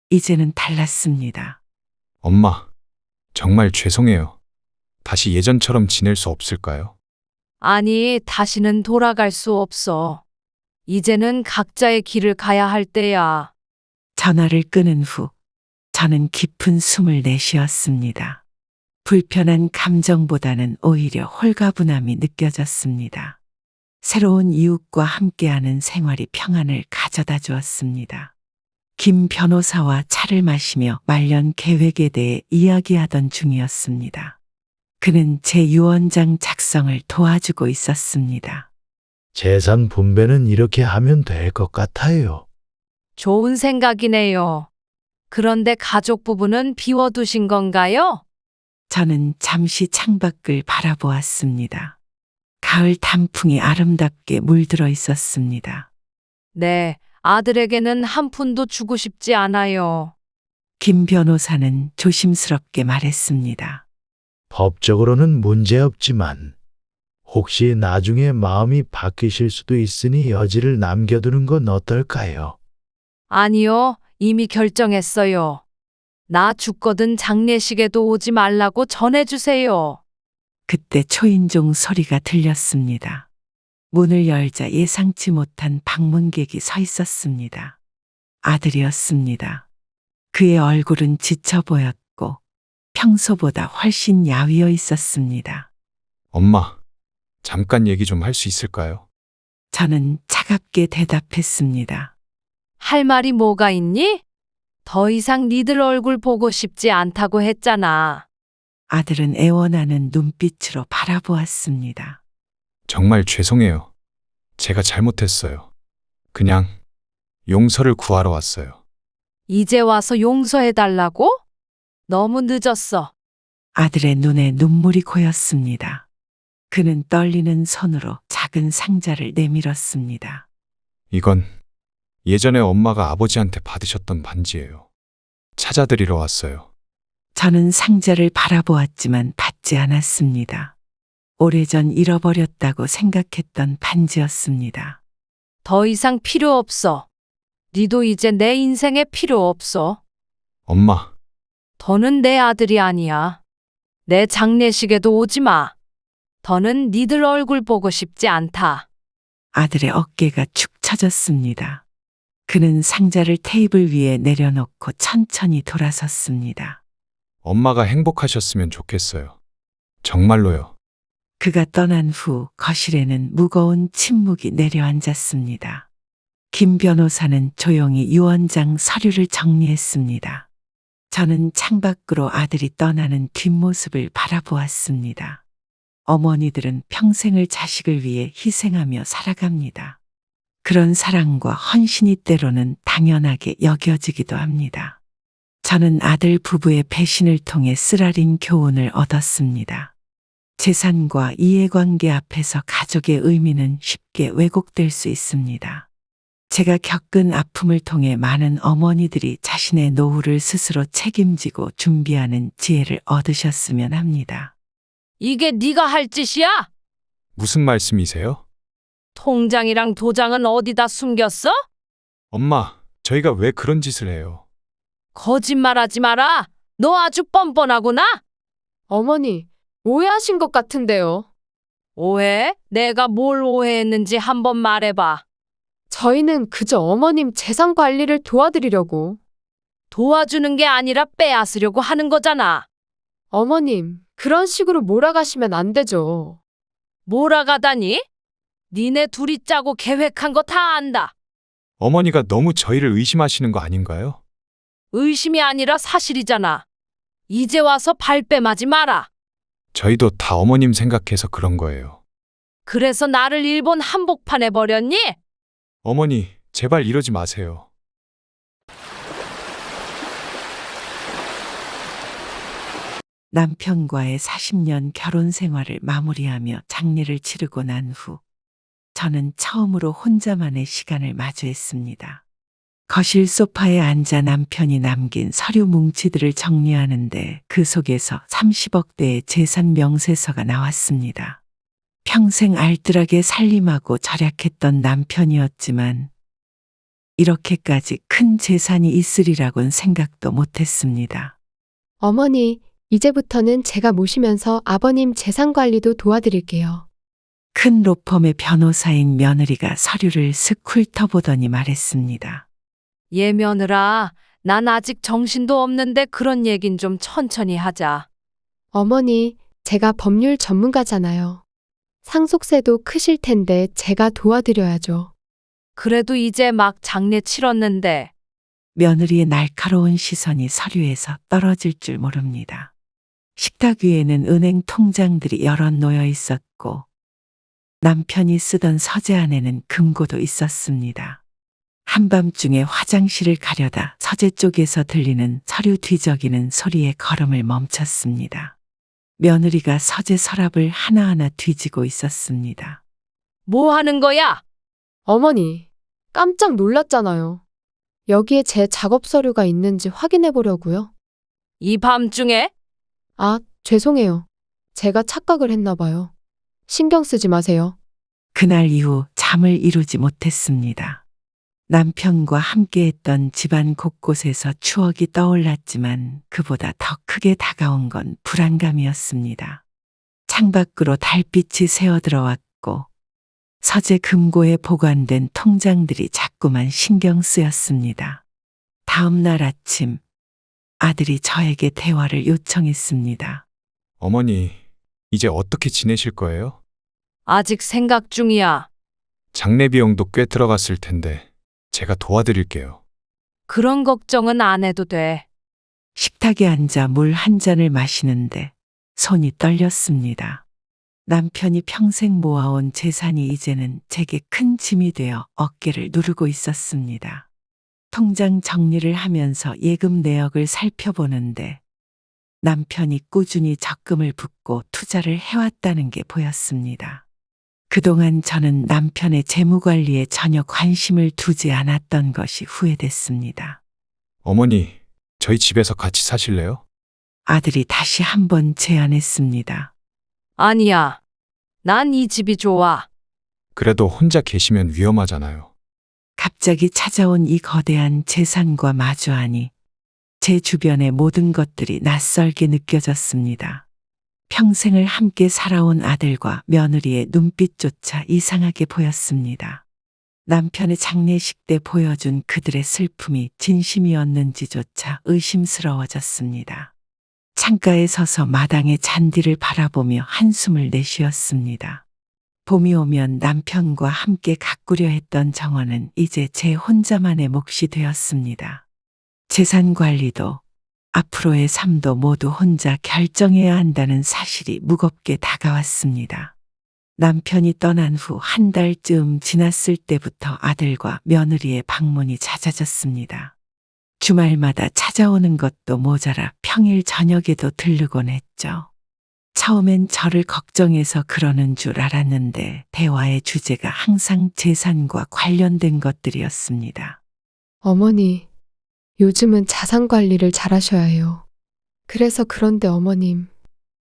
이제는 달랐습니다. 엄마, 정말 죄송해요. 다시 예전처럼 지낼 수 없을까요? 아니, 다시는 돌아갈 수 없어. 이제는 각자의 길을 가야 할 때야. 전화를 끊은 후 저는 깊은 숨을 내쉬었습니다. 불편한 감정보다는 오히려 홀가분함이 느껴졌습니다. 새로운 이웃과 함께하는 생활이 평안을 가져다 주었습니다. 김 변호사와 차를 마시며 말년 계획에 대해 이야기하던 중이었습니다. 그는 제 유언장 작성을 도와주고 있었습니다. 재산 분배는 이렇게 하면 될 것 같아요. 좋은 생각이네요. 그런데 가족 부부는 비워두신 건가요? 저는 잠시 창밖을 바라보았습니다. 가을 단풍이 아름답게 물들어 있었습니다. 네, 아들에게는 한 푼도 주고 싶지 않아요. 김 변호사는 조심스럽게 말했습니다. 법적으로는 문제없지만 혹시 나중에 마음이 바뀌실 수도 있으니 여지를 남겨두는 건 어떨까요? 아니요, 이미 결정했어요. 나 죽거든 장례식에도 오지 말라고 전해주세요. 그때 초인종 소리가 들렸습니다. 문을 열자 예상치 못한 방문객이 서 있었습니다. 아들이었습니다. 그의 얼굴은 지쳐 보였고 평소보다 훨씬 야위어 있었습니다. 엄마, 잠깐 얘기 좀 할 수 있을까요? 저는 차갑게 대답했습니다. 할 말이 뭐가 있니? 더 이상 니들 얼굴 보고 싶지 않다고 했잖아. 아들은 애원하는 눈빛으로 바라보았습니다. 정말 죄송해요. 제가 잘못했어요. 그냥 용서를 구하러 왔어요. 이제 와서 용서해달라고? 너무 늦었어. 아들의 눈에 눈물이 고였습니다. 그는 떨리는 손으로 작은 상자를 내밀었습니다. 이건 예전에 엄마가 아버지한테 받으셨던 반지예요. 찾아드리러 왔어요. 저는 상자를 바라보았지만 받지 않았습니다. 오래전 잃어버렸다고 생각했던 반지였습니다. 더 이상 필요 없어. 니도 이제 내 인생에 필요 없어. 엄마, 더는 내 아들이 아니야. 내 장례식에도 오지 마. 더는 니들 얼굴 보고 싶지 않다. 아들의 어깨가 축 처졌습니다. 그는 상자를 테이블 위에 내려놓고 천천히 돌아섰습니다. 엄마가 행복하셨으면 좋겠어요. 정말로요. 그가 떠난 후 거실에는 무거운 침묵이 내려앉았습니다. 김 변호사는 조용히 유언장 서류를 정리했습니다. 저는 창밖으로 아들이 떠나는 뒷모습을 바라보았습니다. 어머니들은 평생을 자식을 위해 희생하며 살아갑니다. 그런 사랑과 헌신이 때로는 당연하게 여겨지기도 합니다. 저는 아들 부부의 배신을 통해 쓰라린 교훈을 얻었습니다. 재산과 이해관계 앞에서 가족의 의미는 쉽게 왜곡될 수 있습니다. 제가 겪은 아픔을 통해 많은 어머니들이 자신의 노후를 스스로 책임지고 준비하는 지혜를 얻으셨으면 합니다. 이게 네가 할 짓이야? 무슨 말씀이세요? 통장이랑 도장은 어디다 숨겼어? 엄마, 저희가 왜 그런 짓을 해요? 거짓말하지 마라. 너 아주 뻔뻔하구나. 어머니, 오해하신 것 같은데요. 오해? 내가 뭘 오해했는지 한번 말해봐. 저희는 그저 어머님 재산 관리를 도와드리려고. 도와주는 게 아니라 빼앗으려고 하는 거잖아. 어머님, 그런 식으로 몰아가시면 안 되죠. 몰아가다니? 니네 둘이 짜고 계획한 거 다 안다. 어머니가 너무 저희를 의심하시는 거 아닌가요? 의심이 아니라 사실이잖아. 이제 와서 발뺌하지 마라. 저희도 다 어머님 생각해서 그런 거예요. 그래서 나를 일본 한복판에 버렸니? 어머니, 제발 이러지 마세요. 남편과의 40년 결혼 생활을 마무리하며 장례를 치르고 난 후 저는 처음으로 혼자만의 시간을 마주했습니다. 거실 소파에 앉아 남편이 남긴 서류 뭉치들을 정리하는데 그 속에서 30억대의 재산 명세서가 나왔습니다. 평생 알뜰하게 살림하고 절약했던 남편이었지만 이렇게까지 큰 재산이 있으리라곤 생각도 못했습니다. 어머니, 이제부터는 제가 모시면서 아버님 재산 관리도 도와드릴게요. 큰 로펌의 변호사인 며느리가 서류를 슥 훑어보더니 말했습니다. 얘 며느라, 난 아직 정신도 없는데 그런 얘긴 좀 천천히 하자. 어머니, 제가 법률 전문가잖아요. 상속세도 크실 텐데 제가 도와드려야죠. 그래도 이제 막 장례 치렀는데 며느리의 날카로운 시선이 서류에서 떨어질 줄 모릅니다. 식탁 위에는 은행 통장들이 여럿 놓여 있었고 남편이 쓰던 서재 안에는 금고도 있었습니다. 한밤중에 화장실을 가려다 서재 쪽에서 들리는 서류 뒤적이는 소리에 걸음을 멈췄습니다. 며느리가 서재 서랍을 하나하나 뒤지고 있었습니다. 뭐 하는 거야? 어머니, 깜짝 놀랐잖아요. 여기에 제 작업 서류가 있는지 확인해 보려고요. 이 밤중에? 아, 죄송해요. 제가 착각을 했나 봐요. 신경 쓰지 마세요. 그날 이후 잠을 이루지 못했습니다. 남편과 함께했던 집안 곳곳에서 추억이 떠올랐지만 그보다 더 크게 다가온 건 불안감이었습니다. 창밖으로 달빛이 새어들어왔고 서재 금고에 보관된 통장들이 자꾸만 신경 쓰였습니다. 다음 날 아침 아들이 저에게 대화를 요청했습니다. 어머니, 이제 어떻게 지내실 거예요? 아직 생각 중이야. 장례 비용도 꽤 들어갔을 텐데 제가 도와드릴게요. 그런 걱정은 안 해도 돼. 식탁에 앉아 물 한 잔을 마시는데 손이 떨렸습니다. 남편이 평생 모아온 재산이 이제는 제게 큰 짐이 되어 어깨를 누르고 있었습니다. 통장 정리를 하면서 예금 내역을 살펴보는데 남편이 꾸준히 적금을 붓고 투자를 해왔다는 게 보였습니다. 그동안 저는 남편의 재무 관리에 전혀 관심을 두지 않았던 것이 후회됐습니다. 어머니, 저희 집에서 같이 사실래요? 아들이 다시 한번 제안했습니다. 아니야. 난 이 집이 좋아. 그래도 혼자 계시면 위험하잖아요. 갑자기 찾아온 이 거대한 재산과 마주하니 제 주변의 모든 것들이 낯설게 느껴졌습니다. 평생을 함께 살아온 아들과 며느리의 눈빛조차 이상하게 보였습니다. 남편의 장례식 때 보여준 그들의 슬픔이 진심이었는지조차 의심스러워졌습니다. 창가에 서서 마당의 잔디를 바라보며 한숨을 내쉬었습니다. 봄이 오면 남편과 함께 가꾸려 했던 정원은 이제 제 혼자만의 몫이 되었습니다. 재산 관리도 앞으로의 삶도 모두 혼자 결정해야 한다는 사실이 무겁게 다가왔습니다. 남편이 떠난 후 한 달쯤 지났을 때부터 아들과 며느리의 방문이 잦아졌습니다. 주말마다 찾아오는 것도 모자라 평일 저녁에도 들르곤 했죠. 처음엔 저를 걱정해서 그러는 줄 알았는데 대화의 주제가 항상 재산과 관련된 것들이었습니다. 어머니, 요즘은 자산 관리를 잘하셔야 해요. 그래서 그런데 어머님,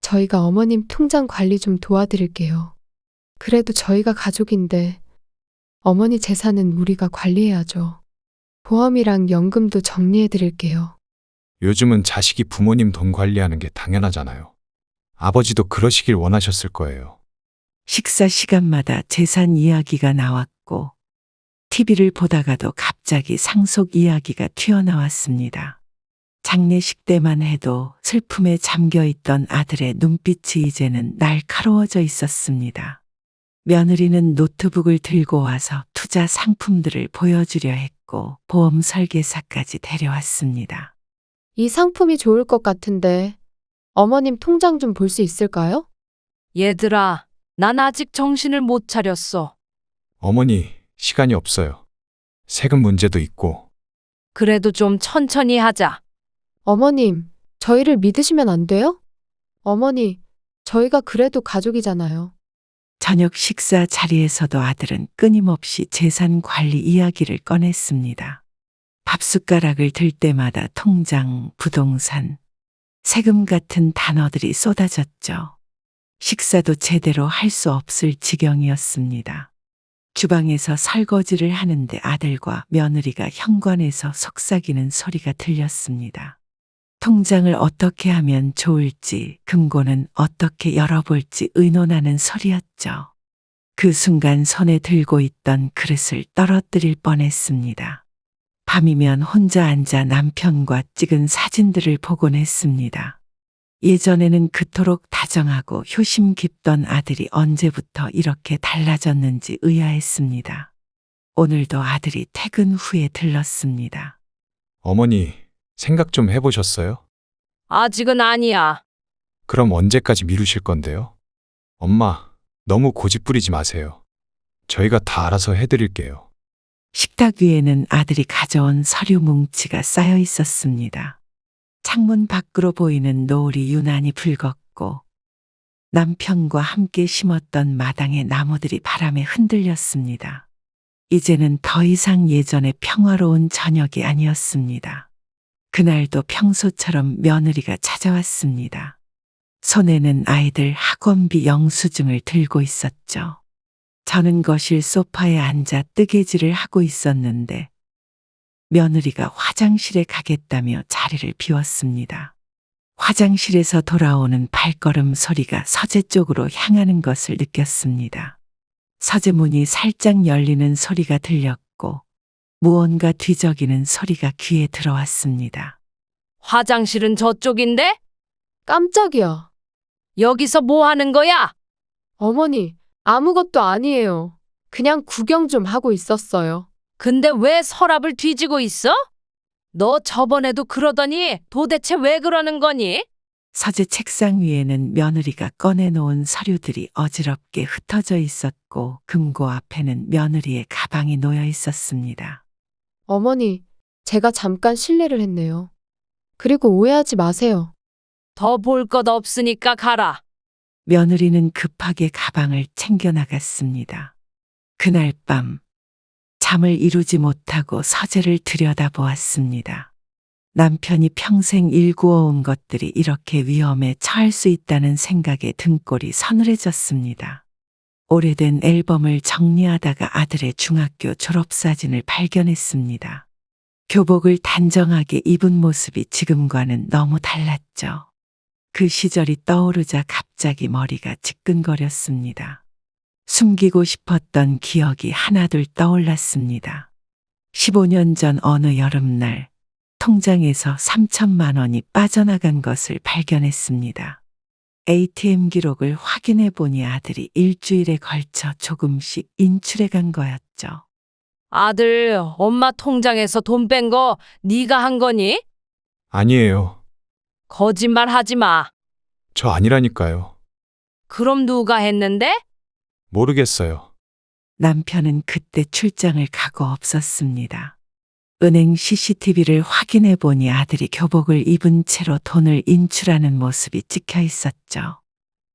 저희가 어머님 통장 관리 좀 도와드릴게요. 그래도 저희가 가족인데 어머니 재산은 우리가 관리해야죠. 보험이랑 연금도 정리해 드릴게요. 요즘은 자식이 부모님 돈 관리하는 게 당연하잖아요. 아버지도 그러시길 원하셨을 거예요. 식사 시간마다 재산 이야기가 나왔고 TV를 보다가도 갑자기 상속 이야기가 튀어나왔습니다. 장례식 때만 해도 슬픔에 잠겨 있던 아들의 눈빛이 이제는 날카로워져 있었습니다. 며느리는 노트북을 들고 와서 투자 상품들을 보여주려 했고 보험 설계사까지 데려왔습니다. 이 상품이 좋을 것 같은데 어머님 통장 좀 볼 수 있을까요? 얘들아, 난 아직 정신을 못 차렸어. 어머니, 시간이 없어요. 세금 문제도 있고. 그래도 좀 천천히 하자. 어머님, 저희를 믿으시면 안 돼요? 어머니, 저희가 그래도 가족이잖아요. 저녁 식사 자리에서도 아들은 끊임없이 재산 관리 이야기를 꺼냈습니다. 밥숟가락을 들 때마다 통장, 부동산, 세금 같은 단어들이 쏟아졌죠. 식사도 제대로 할 수 없을 지경이었습니다. 주방에서 설거지를 하는데 아들과 며느리가 현관에서 속삭이는 소리가 들렸습니다. 통장을 어떻게 하면 좋을지, 금고는 어떻게 열어볼지 의논하는 소리였죠. 그 순간 손에 들고 있던 그릇을 떨어뜨릴 뻔했습니다. 밤이면 혼자 앉아 남편과 찍은 사진들을 보곤 했습니다. 예전에는 그토록 다정하고 효심 깊던 아들이 언제부터 이렇게 달라졌는지 의아했습니다. 오늘도 아들이 퇴근 후에 들렀습니다. 어머니, 생각 좀 해보셨어요? 아직은 아니야. 그럼 언제까지 미루실 건데요? 엄마, 너무 고집 부리지 마세요. 저희가 다 알아서 해드릴게요. 식탁 위에는 아들이 가져온 서류 뭉치가 쌓여 있었습니다. 창문 밖으로 보이는 노을이 유난히 붉었고 남편과 함께 심었던 마당의 나무들이 바람에 흔들렸습니다. 이제는 더 이상 예전의 평화로운 저녁이 아니었습니다. 그날도 평소처럼 며느리가 찾아왔습니다. 손에는 아이들 학원비 영수증을 들고 있었죠. 저는 거실 소파에 앉아 뜨개질을 하고 있었는데 며느리가 화장실에 가겠다며 자리를 비웠습니다. 화장실에서 돌아오는 발걸음 소리가 서재 쪽으로 향하는 것을 느꼈습니다. 서재 문이 살짝 열리는 소리가 들렸고 무언가 뒤적이는 소리가 귀에 들어왔습니다. 화장실은 저쪽인데? 깜짝이야. 여기서 뭐 하는 거야? 어머니, 아무것도 아니에요. 그냥 구경 좀 하고 있었어요. 근데 왜 서랍을 뒤지고 있어? 너 저번에도 그러더니 도대체 왜 그러는 거니? 서재 책상 위에는 며느리가 꺼내놓은 서류들이 어지럽게 흩어져 있었고 금고 앞에는 며느리의 가방이 놓여 있었습니다. 어머니, 제가 잠깐 실례를 했네요. 그리고 오해하지 마세요. 더 볼 것 없으니까 가라. 며느리는 급하게 가방을 챙겨 나갔습니다. 그날 밤 잠을 이루지 못하고 서재를 들여다보았습니다. 남편이 평생 일구어온 것들이 이렇게 위험에 처할 수 있다는 생각에 등골이 서늘해졌습니다. 오래된 앨범을 정리하다가 아들의 중학교 졸업사진을 발견했습니다. 교복을 단정하게 입은 모습이 지금과는 너무 달랐죠. 그 시절이 떠오르자 갑자기 머리가 지끈거렸습니다. 숨기고 싶었던 기억이 하나둘 떠올랐습니다. 15년 전 어느 여름날 통장에서 3천만 원이 빠져나간 것을 발견했습니다. ATM 기록을 확인해 보니 아들이 일주일에 걸쳐 조금씩 인출해 간 거였죠. 아들, 엄마 통장에서 돈 뺀 거 네가 한 거니? 아니에요. 거짓말 하지 마. 저 아니라니까요. 그럼 누가 했는데? 모르겠어요. 남편은 그때 출장을 가고 없었습니다. 은행 CCTV를 확인해 보니 아들이 교복을 입은 채로 돈을 인출하는 모습이 찍혀 있었죠.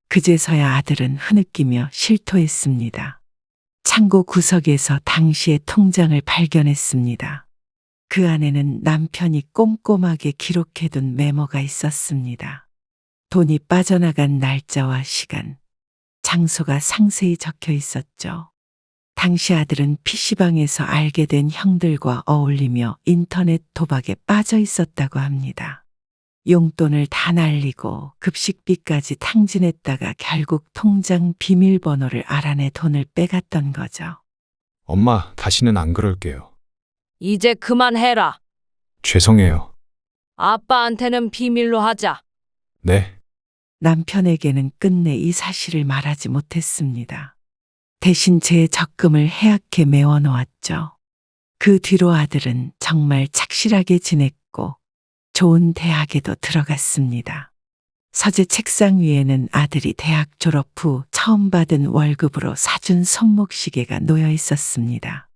그제서야 아들은 흐느끼며 실토했습니다. 창고 구석에서 당시의 통장을 발견했습니다. 그 안에는 남편이 꼼꼼하게 기록해둔 메모가 있었습니다. 돈이 빠져나간 날짜와 시간, 장소가 상세히 적혀 있었죠. 당시 아들은 PC방에서 알게 된 형들과 어울리며 인터넷 도박에 빠져 있었다고 합니다. 용돈을 다 날리고 급식비까지 탕진했다가 결국 통장 비밀번호를 알아내 돈을 빼갔던 거죠. 엄마, 다시는 안 그럴게요. 이제 그만해라. 죄송해요. 아빠한테는 비밀로 하자. 네. 남편에게는 끝내 이 사실을 말하지 못했습니다. 대신 제 적금을 해약해 메워놓았죠. 그 뒤로 아들은 정말 착실하게 지냈고 좋은 대학에도 들어갔습니다. 서재 책상 위에는 아들이 대학 졸업 후 처음 받은 월급으로 사준 손목시계가 놓여 있었습니다.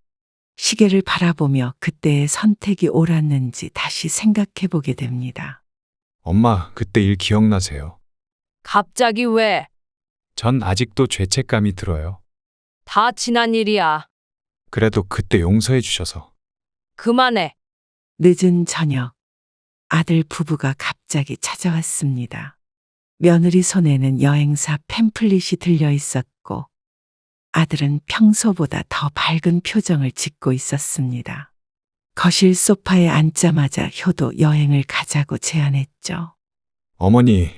시계를 바라보며 그때의 선택이 옳았는지 다시 생각해 보게 됩니다. 엄마, 그때 일 기억나세요? 갑자기 왜? 전 아직도 죄책감이 들어요. 다 지난 일이야. 그래도 그때 용서해 주셔서. 그만해. 늦은 저녁, 아들 부부가 갑자기 찾아왔습니다. 며느리 손에는 여행사 팸플릿이 들려 있었고, 아들은 평소보다 더 밝은 표정을 짓고 있었습니다. 거실 소파에 앉자마자 효도 여행을 가자고 제안했죠. 어머니,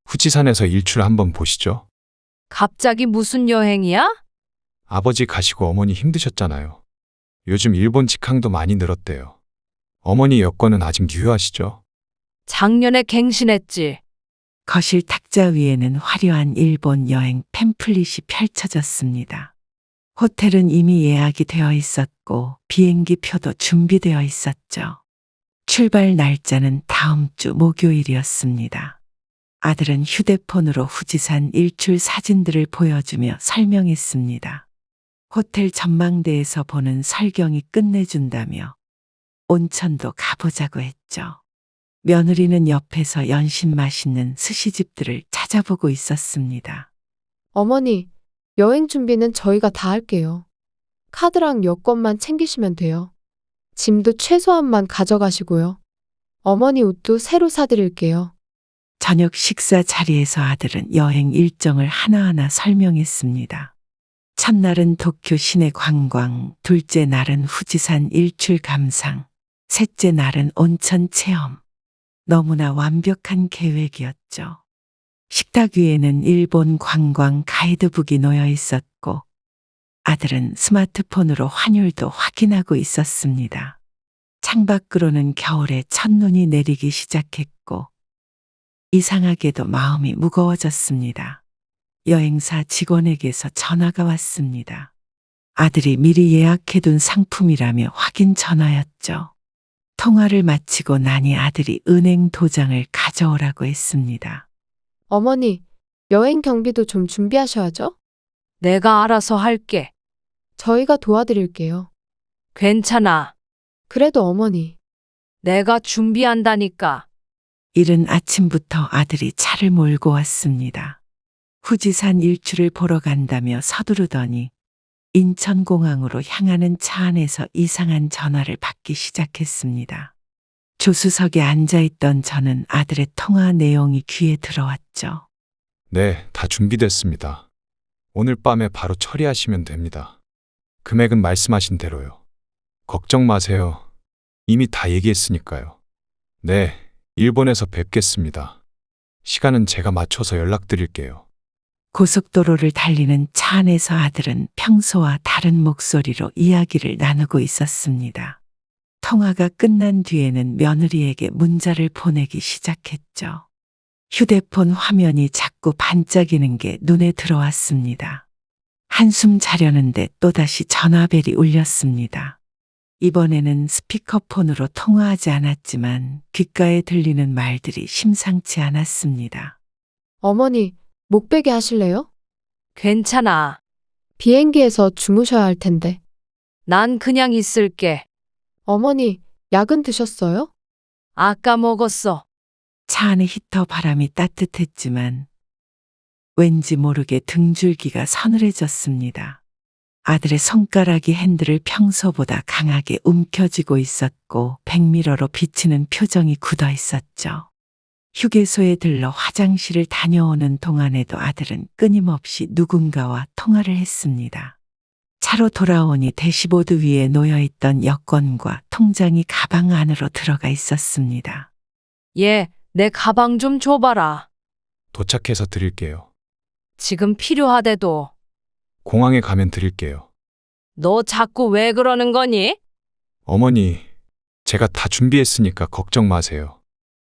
후지산에서 일출 한번 보시죠. 갑자기 무슨 여행이야? 아버지 가시고 어머니 힘드셨잖아요. 요즘 일본 직항도 많이 늘었대요. 어머니 여권은 아직 유효하시죠? 작년에 갱신했지. 거실 탁자 위에는 화려한 일본 여행 팸플릿이 펼쳐졌습니다. 호텔은 이미 예약이 되어 있었고 비행기 표도 준비되어 있었죠. 출발 날짜는 다음 주 목요일이었습니다. 아들은 휴대폰으로 후지산 일출 사진들을 보여주며 설명했습니다. 호텔 전망대에서 보는 설경이 끝내준다며 온천도 가보자고 했죠. 며느리는 옆에서 연신 맛있는 스시집들을 찾아보고 있었습니다. 어머니, 여행 준비는 저희가 다 할게요. 카드랑 여권만 챙기시면 돼요. 짐도 최소한만 가져가시고요. 어머니 옷도 새로 사드릴게요. 저녁 식사 자리에서 아들은 여행 일정을 하나하나 설명했습니다. 첫날은 도쿄 시내 관광, 둘째 날은 후지산 일출 감상, 셋째 날은 온천 체험. 너무나 완벽한 계획이었죠. 식탁 위에는 일본 관광 가이드북이 놓여 있었고 아들은 스마트폰으로 환율도 확인하고 있었습니다. 창밖으로는 겨울에 첫눈이 내리기 시작했고 이상하게도 마음이 무거워졌습니다. 여행사 직원에게서 전화가 왔습니다. 아들이 미리 예약해둔 상품이라며 확인 전화였죠. 통화를 마치고 나니 아들이 은행 도장을 가져오라고 했습니다. 어머니, 여행 경비도 좀 준비하셔야죠? 내가 알아서 할게. 저희가 도와드릴게요. 괜찮아. 그래도 어머니, 내가 준비한다니까. 이른 아침부터 아들이 차를 몰고 왔습니다. 후지산 일출을 보러 간다며 서두르더니 인천공항으로 향하는 차 안에서 이상한 전화를 받기 시작했습니다. 조수석에 앉아있던 저는 아들의 통화 내용이 귀에 들어왔죠. 네, 다 준비됐습니다. 오늘 밤에 바로 처리하시면 됩니다. 금액은 말씀하신 대로요. 걱정 마세요. 이미 다 얘기했으니까요. 네, 일본에서 뵙겠습니다. 시간은 제가 맞춰서 연락드릴게요. 고속도로를 달리는 차 안에서 아들은 평소와 다른 목소리로 이야기를 나누고 있었습니다. 통화가 끝난 뒤에는 며느리에게 문자를 보내기 시작했죠. 휴대폰 화면이 자꾸 반짝이는 게 눈에 들어왔습니다. 한숨 자려는데 또다시 전화벨이 울렸습니다. 이번에는 스피커폰으로 통화하지 않았지만 귓가에 들리는 말들이 심상치 않았습니다. 어머니, 목 베게 하실래요? 괜찮아. 비행기에서 주무셔야 할 텐데. 난 그냥 있을게. 어머니, 약은 드셨어요? 아까 먹었어. 차 안의 히터 바람이 따뜻했지만 왠지 모르게 등줄기가 서늘해졌습니다. 아들의 손가락이 핸들을 평소보다 강하게 움켜쥐고 있었고 백미러로 비치는 표정이 굳어 있었죠. 휴게소에 들러 화장실을 다녀오는 동안에도 아들은 끊임없이 누군가와 통화를 했습니다. 차로 돌아오니 대시보드 위에 놓여있던 여권과 통장이 가방 안으로 들어가 있었습니다. 얘, 내 가방 좀 줘봐라. 도착해서 드릴게요. 지금 필요하대도. 공항에 가면 드릴게요. 너 자꾸 왜 그러는 거니? 어머니, 제가 다 준비했으니까 걱정 마세요.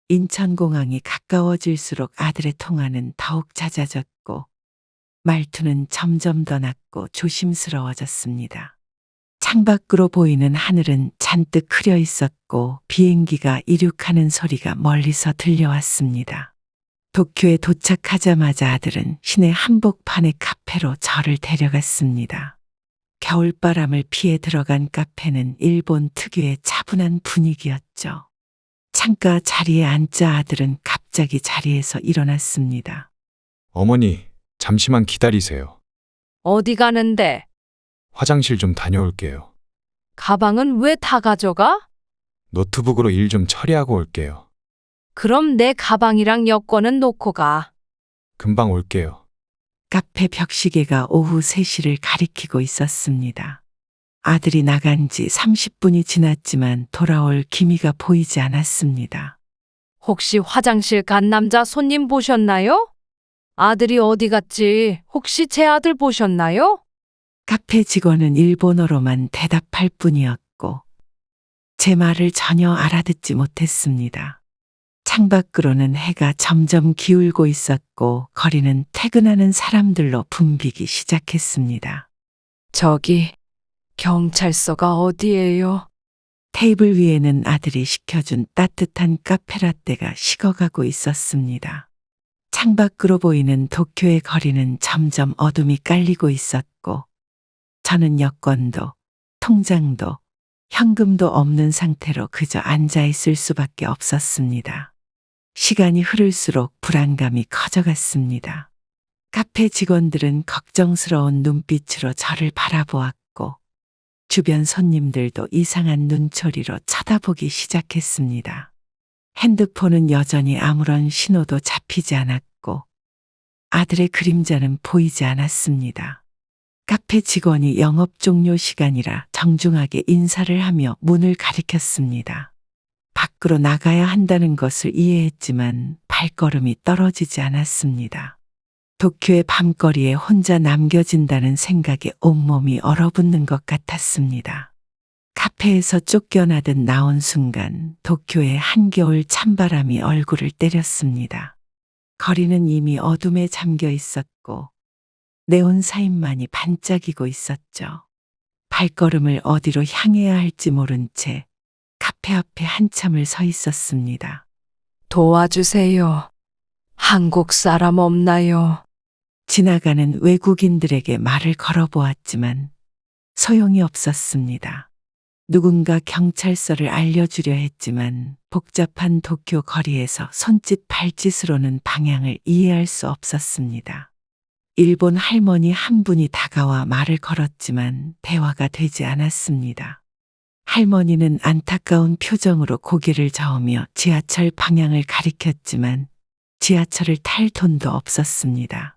인천공항이 가까워질수록 아들의 통화는 더욱 잦아졌고 말투는 점점 더 낮고 조심스러워졌습니다. 창밖으로 보이는 하늘은 잔뜩 흐려 있었고 비행기가 이륙하는 소리가 멀리서 들려왔습니다. 도쿄에 도착하자마자 아들은 시내 한복판의 카페로 저를 데려갔습니다. 겨울바람을 피해 들어간 카페는 일본 특유의 차분한 분위기였죠. 창가 자리에 앉자 아들은 갑자기 자리에서 일어났습니다. 어머니, 잠시만 기다리세요. 어디 가는데? 화장실 좀 다녀올게요. 가방은 왜 다 가져가? 노트북으로 일 좀 처리하고 올게요. 그럼 내 가방이랑 여권은 놓고 가. 금방 올게요. 카페 벽시계가 오후 3시를 가리키고 있었습니다. 아들이 나간 지 30분이 지났지만 돌아올 기미가 보이지 않았습니다. 혹시 화장실 간 남자 손님 보셨나요? 아들이 어디 갔지? 혹시 제 아들 보셨나요? 카페 직원은 일본어로만 대답할 뿐이었고 제 말을 전혀 알아듣지 못했습니다. 창밖으로는 해가 점점 기울고 있었고 거리는 퇴근하는 사람들로 붐비기 시작했습니다. 저기, 경찰서가 어디예요? 테이블 위에는 아들이 시켜준 따뜻한 카페라떼가 식어가고 있었습니다. 창밖으로 보이는 도쿄의 거리는 점점 어둠이 깔리고 있었고 저는 여권도 통장도 현금도 없는 상태로 그저 앉아 있을 수밖에 없었습니다. 시간이 흐를수록 불안감이 커져갔습니다. 카페 직원들은 걱정스러운 눈빛으로 저를 바라보았고 주변 손님들도 이상한 눈초리로 쳐다보기 시작했습니다. 핸드폰은 여전히 아무런 신호도 잡히지 않았고 아들의 그림자는 보이지 않았습니다. 카페 직원이 영업 종료 시간이라 정중하게 인사를 하며 문을 가리켰습니다. 밖으로 나가야 한다는 것을 이해했지만 발걸음이 떨어지지 않았습니다. 도쿄의 밤거리에 혼자 남겨진다는 생각에 온몸이 얼어붙는 것 같았습니다. 카페에서 쫓겨나듯 나온 순간 도쿄의 한겨울 찬바람이 얼굴을 때렸습니다. 거리는 이미 어둠에 잠겨 있었고 네온 사인만이 반짝이고 있었죠. 발걸음을 어디로 향해야 할지 모른 채 카페 앞에 한참을 서 있었습니다. 도와주세요. 한국 사람 없나요? 지나가는 외국인들에게 말을 걸어보았지만 소용이 없었습니다. 누군가 경찰서를 알려주려 했지만 복잡한 도쿄 거리에서 손짓 발짓으로는 방향을 이해할 수 없었습니다. 일본 할머니 한 분이 다가와 말을 걸었지만 대화가 되지 않았습니다. 할머니는 안타까운 표정으로 고개를 저으며 지하철 방향을 가리켰지만 지하철을 탈 돈도 없었습니다.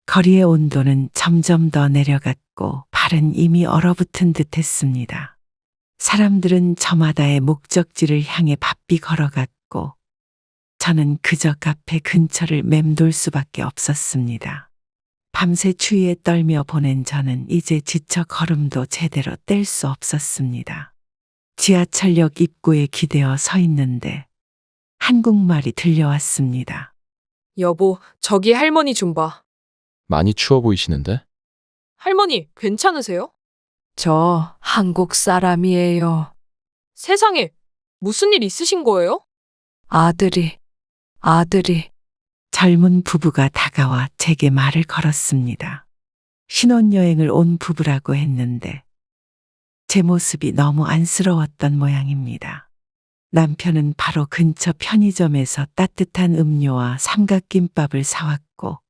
거리의 온도는 점점 더 내려갔고 발은 이미 얼어붙은 듯 했습니다. 사람들은 저마다의 목적지를 향해 바삐 걸어갔고 저는 그저 카페 근처를 맴돌 수밖에 없었습니다. 밤새 추위에 떨며 보낸 저는 이제 지쳐 걸음도 제대로 뗄 수 없었습니다. 지하철역 입구에 기대어 서 있는데 한국말이 들려왔습니다. 여보, 저기 할머니 좀 봐. 많이 추워 보이시는데? 할머니, 괜찮으세요? 저 한국 사람이에요. 세상에, 무슨 일 있으신 거예요? 아들이. 젊은 부부가 다가와 제게 말을 걸었습니다. 신혼여행을 온 부부라고 했는데 제 모습이 너무 안쓰러웠던 모양입니다. 남편은 바로 근처 편의점에서 따뜻한 음료와 삼각김밥을 사왔고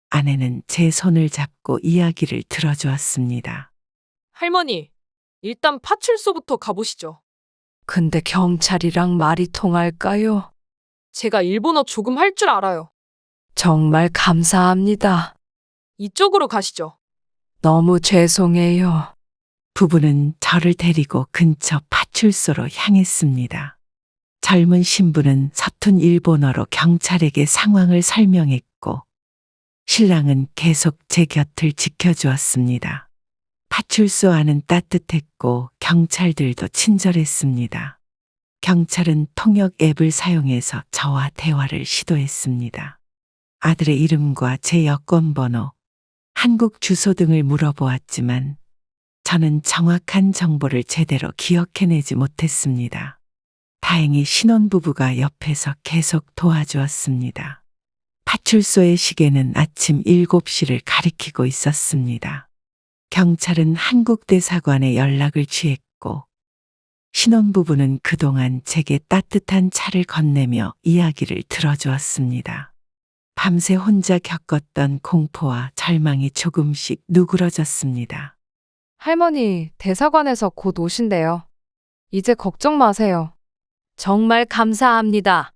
아내는 제 손을 잡고 이야기를 들어주었습니다. 할머니, 일단 파출소부터 가보시죠. 근데 경찰이랑 말이 통할까요? 제가 일본어 조금 할 줄 알아요. 정말 감사합니다. 이쪽으로 가시죠. 너무 죄송해요. 부부는 저를 데리고 근처 파출소로 향했습니다. 젊은 신부는 서툰 일본어로 경찰에게 상황을 설명했고 신랑은 계속 제 곁을 지켜주었습니다. 파출소 안은 따뜻했고 경찰들도 친절했습니다. 경찰은 통역 앱을 사용해서 저와 대화를 시도했습니다. 아들의 이름과 제 여권번호, 한국 주소 등을 물어보았지만 저는 정확한 정보를 제대로 기억해내지 못했습니다. 다행히 신혼부부가 옆에서 계속 도와주었습니다. 파출소의 시계는 아침 7시를 가리키고 있었습니다. 경찰은 한국 대사관에 연락을 취했고 신혼부부는 그동안 제게 따뜻한 차를 건네며 이야기를 들어주었습니다. 밤새 혼자 겪었던 공포와 절망이 조금씩 누그러졌습니다. 할머니, 대사관에서 곧 오신대요. 이제 걱정 마세요. 정말 감사합니다.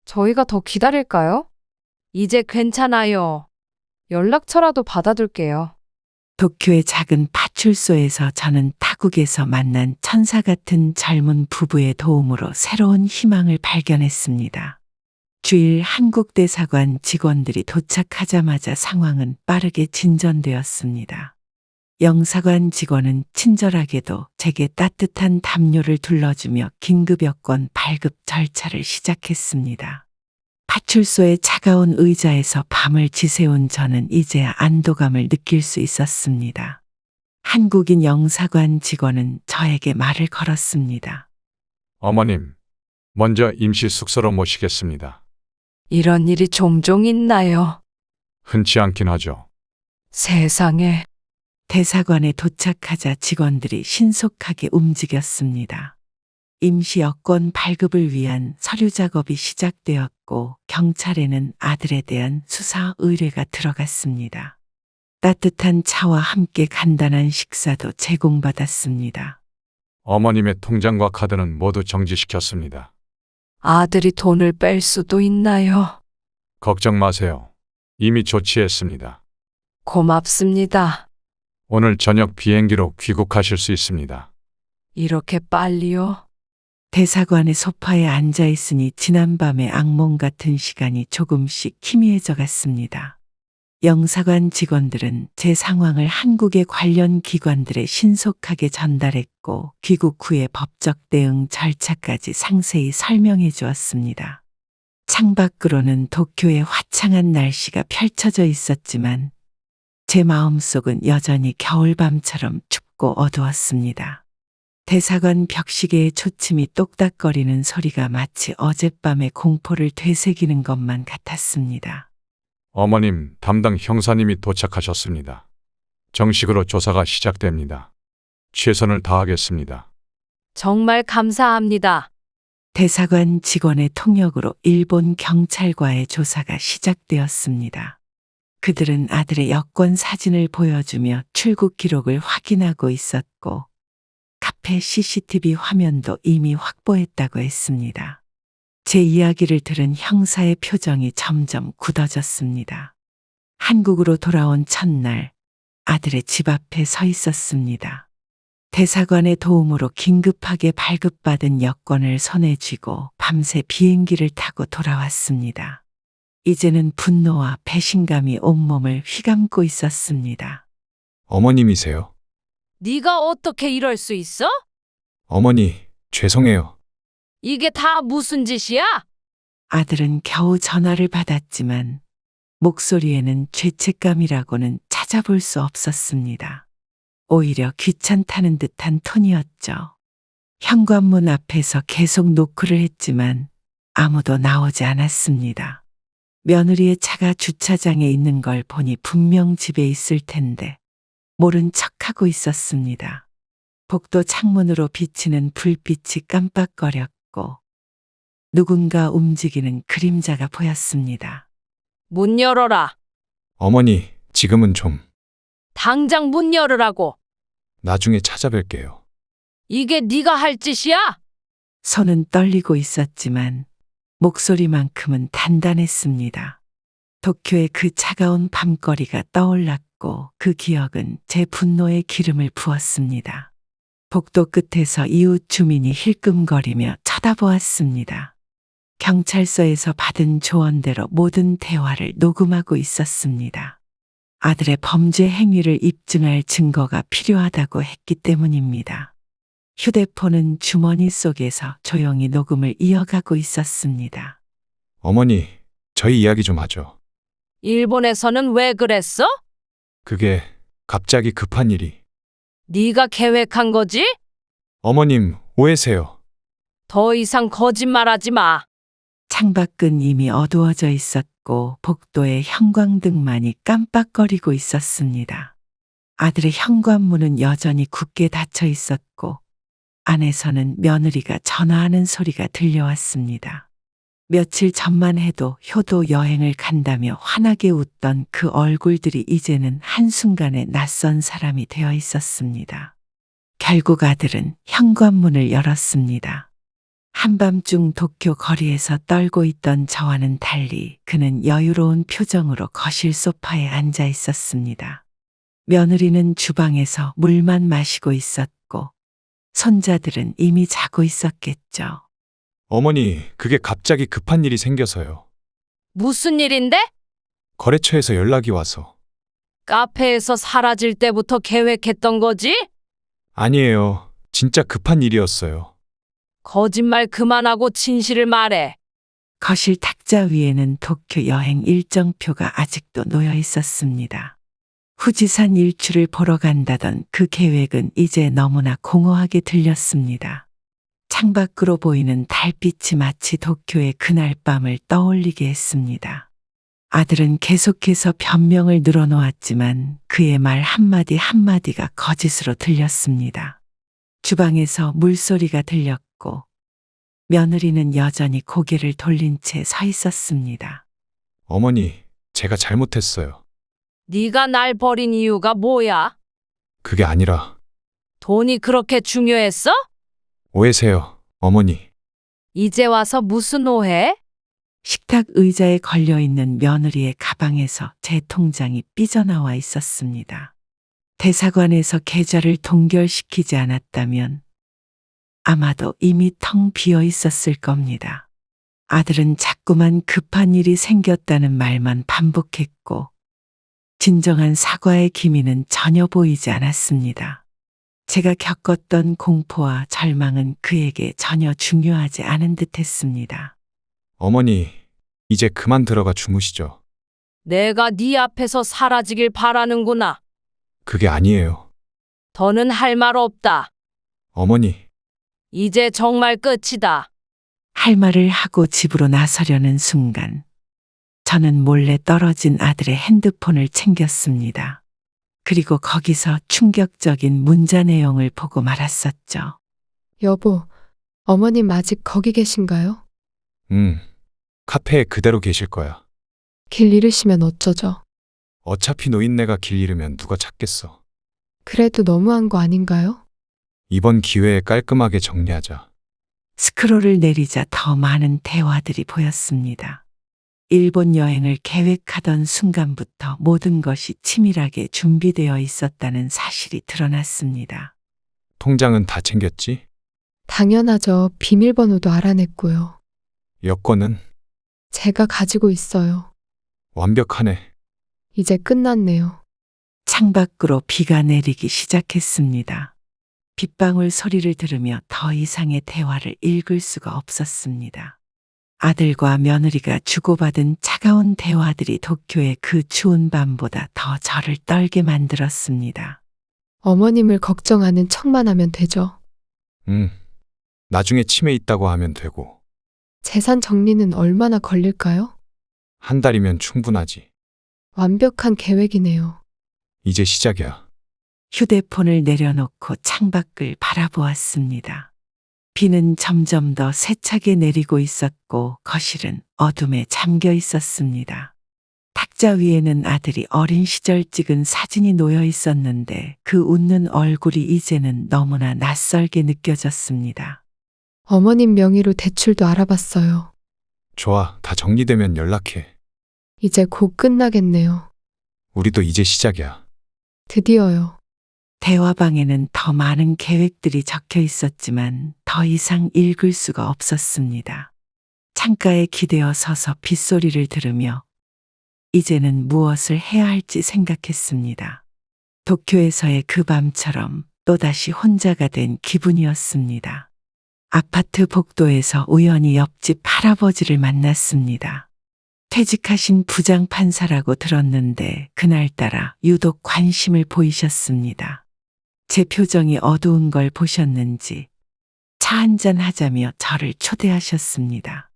저희가 더 기다릴까요? 이제 괜찮아요. 연락처라도 받아둘게요. 도쿄의 작은 파출소에서 저는 타국에서 만난 천사 같은 젊은 부부의 도움으로 새로운 희망을 발견했습니다. 주일 한국 대사관 직원들이 도착하자마자 상황은 빠르게 진전되었습니다. 영사관 직원은 친절하게도 제게 따뜻한 담요를 둘러주며 긴급 여권 발급 절차를 시작했습니다. 파출소의 차가운 의자에서 밤을 지새운 저는 이제야 안도감을 느낄 수 있었습니다. 한국인 영사관 직원은 저에게 말을 걸었습니다. 어머님, 먼저 임시 숙소로 모시겠습니다. 이런 일이 종종 있나요? 흔치 않긴 하죠. 세상에. 대사관에 도착하자 직원들이 신속하게 움직였습니다. 임시 여권 발급을 위한 서류 작업이 시작되었고 경찰에는 아들에 대한 수사 의뢰가 들어갔습니다. 따뜻한 차와 함께 간단한 식사도 제공받았습니다. 어머님의 통장과 카드는 모두 정지시켰습니다. 아들이 돈을 뺄 수도 있나요? 걱정 마세요. 이미 조치했습니다. 고맙습니다. 오늘 저녁 비행기로 귀국하실 수 있습니다. 이렇게 빨리요? 대사관의 소파에 앉아 있으니 지난밤의 악몽 같은 시간이 조금씩 희미해져 갔습니다. 영사관 직원들은 제 상황을 한국의 관련 기관들에 신속하게 전달했고 귀국 후의 법적 대응 절차까지 상세히 설명해 주었습니다. 창밖으로는 도쿄의 화창한 날씨가 펼쳐져 있었지만 제 마음속은 여전히 겨울밤처럼 춥고 어두웠습니다. 대사관 벽시계의 초침이 똑딱거리는 소리가 마치 어젯밤의 공포를 되새기는 것만 같았습니다. 어머님, 담당 형사님이 도착하셨습니다. 정식으로 조사가 시작됩니다. 최선을 다하겠습니다. 정말 감사합니다. 대사관 직원의 통역으로 일본 경찰과의 조사가 시작되었습니다. 그들은 아들의 여권 사진을 보여주며 출국 기록을 확인하고 있었고 카페 CCTV 화면도 이미 확보했다고 했습니다. 제 이야기를 들은 형사의 표정이 점점 굳어졌습니다. 한국으로 돌아온 첫날 아들의 집 앞에 서 있었습니다. 대사관의 도움으로 긴급하게 발급받은 여권을 손에 쥐고 밤새 비행기를 타고 돌아왔습니다. 이제는 분노와 배신감이 온몸을 휘감고 있었습니다. 어머님이세요? 네가 어떻게 이럴 수 있어? 어머니, 죄송해요. 이게 다 무슨 짓이야? 아들은 겨우 전화를 받았지만 목소리에는 죄책감이라고는 찾아볼 수 없었습니다. 오히려 귀찮다는 듯한 톤이었죠. 현관문 앞에서 계속 노크를 했지만 아무도 나오지 않았습니다. 며느리의 차가 주차장에 있는 걸 보니 분명 집에 있을 텐데 모른 척하고 있었습니다. 복도 창문으로 비치는 불빛이 깜빡거렸고 누군가 움직이는 그림자가 보였습니다. 문 열어라. 어머니, 지금은 좀 당장 문 열으라고. 나중에 찾아뵐게요. 이게 네가 할 짓이야? 손은 떨리고 있었지만 목소리만큼은 단단했습니다. 도쿄의 그 차가운 밤거리가 떠올랐고 그 기억은 제 분노에 기름을 부었습니다. 복도 끝에서 이웃 주민이 힐끔거리며 쳐다보았습니다. 경찰서에서 받은 조언대로 모든 대화를 녹음하고 있었습니다. 아들의 범죄 행위를 입증할 증거가 필요하다고 했기 때문입니다. 휴대폰은 주머니 속에서 조용히 녹음을 이어가고 있었습니다. 어머니, 저희 이야기 좀 하죠. 일본에서는 왜 그랬어? 그게 갑자기 급한 일이. 네가 계획한 거지? 어머님, 오해세요. 더 이상 거짓말하지 마. 창밖은 이미 어두워져 있었고 복도에 형광등만이 깜빡거리고 있었습니다. 아들의 현관문은 여전히 굳게 닫혀 있었고 안에서는 며느리가 전화하는 소리가 들려왔습니다. 며칠 전만 해도 효도 여행을 간다며 환하게 웃던 그 얼굴들이 이제는 한순간에 낯선 사람이 되어 있었습니다. 결국 아들은 현관문을 열었습니다. 한밤중 도쿄 거리에서 떨고 있던 저와는 달리 그는 여유로운 표정으로 거실 소파에 앉아 있었습니다. 며느리는 주방에서 물만 마시고 있었고 손자들은 이미 자고 있었겠죠. 어머니, 그게 갑자기 급한 일이 생겨서요. 무슨 일인데? 거래처에서 연락이 와서. 카페에서 사라질 때부터 계획했던 거지? 아니에요. 진짜 급한 일이었어요. 거짓말 그만하고 진실을 말해. 거실 탁자 위에는 도쿄 여행 일정표가 아직도 놓여 있었습니다. 후지산 일출을 보러 간다던 그 계획은 이제 너무나 공허하게 들렸습니다. 창밖으로 보이는 달빛이 마치 도쿄의 그날 밤을 떠올리게 했습니다. 아들은 계속해서 변명을 늘어놓았지만 그의 말 한마디 한마디가 거짓으로 들렸습니다. 주방에서 물소리가 들렸고 며느리는 여전히 고개를 돌린 채 서 있었습니다. 어머니, 제가 잘못했어요. 네가 날 버린 이유가 뭐야? 그게 아니라 돈이 그렇게 중요했어? 오해세요, 어머니. 이제 와서 무슨 오해? 식탁 의자에 걸려있는 며느리의 가방에서 제 통장이 삐져나와 있었습니다. 대사관에서 계좌를 동결시키지 않았다면 아마도 이미 텅 비어 있었을 겁니다. 아들은 자꾸만 급한 일이 생겼다는 말만 반복했고 진정한 사과의 기미는 전혀 보이지 않았습니다. 제가 겪었던 공포와 절망은 그에게 전혀 중요하지 않은 듯 했습니다. 어머니, 이제 그만 들어가 주무시죠. 내가 네 앞에서 사라지길 바라는구나. 그게 아니에요. 더는 할 말 없다. 어머니, 이제 정말 끝이다. 할 말을 하고 집으로 나서려는 순간 저는 몰래 떨어진 아들의 핸드폰을 챙겼습니다. 그리고 거기서 충격적인 문자 내용을 보고 말았었죠. 여보, 어머님 아직 거기 계신가요? 카페에 그대로 계실 거야. 길 잃으시면 어쩌죠? 어차피 노인네가 길 잃으면 누가 찾겠어. 그래도 너무한 거 아닌가요? 이번 기회에 깔끔하게 정리하자. 스크롤을 내리자 더 많은 대화들이 보였습니다. 일본 여행을 계획하던 순간부터 모든 것이 치밀하게 준비되어 있었다는 사실이 드러났습니다. 통장은 다 챙겼지? 당연하죠. 비밀번호도 알아냈고요. 여권은? 제가 가지고 있어요. 완벽하네. 이제 끝났네요. 창밖으로 비가 내리기 시작했습니다. 빗방울 소리를 들으며 더 이상의 대화를 읽을 수가 없었습니다. 아들과 며느리가 주고받은 차가운 대화들이 도쿄의 그 추운 밤보다 더 저를 떨게 만들었습니다. 어머님을 걱정하는 척만 하면 되죠. 나중에 치매 있다고 하면 되고. 재산 정리는 얼마나 걸릴까요? 한 달이면 충분하지. 완벽한 계획이네요. 이제 시작이야. 휴대폰을 내려놓고 창밖을 바라보았습니다. 비는 점점 더 세차게 내리고 있었고 거실은 어둠에 잠겨 있었습니다. 탁자 위에는 아들이 어린 시절 찍은 사진이 놓여 있었는데 그 웃는 얼굴이 이제는 너무나 낯설게 느껴졌습니다. 어머님 명의로 대출도 알아봤어요. 좋아, 다 정리되면 연락해. 이제 곧 끝나겠네요. 우리도 이제 시작이야. 드디어요. 대화방에는 더 많은 계획들이 적혀 있었지만 더 이상 읽을 수가 없었습니다. 창가에 기대어 서서 빗소리를 들으며 이제는 무엇을 해야 할지 생각했습니다. 도쿄에서의 그 밤처럼 또다시 혼자가 된 기분이었습니다. 아파트 복도에서 우연히 옆집 할아버지를 만났습니다. 퇴직하신 부장판사라고 들었는데 그날따라 유독 관심을 보이셨습니다. 제 표정이 어두운 걸 보셨는지 차 한잔 하자며 저를 초대하셨습니다.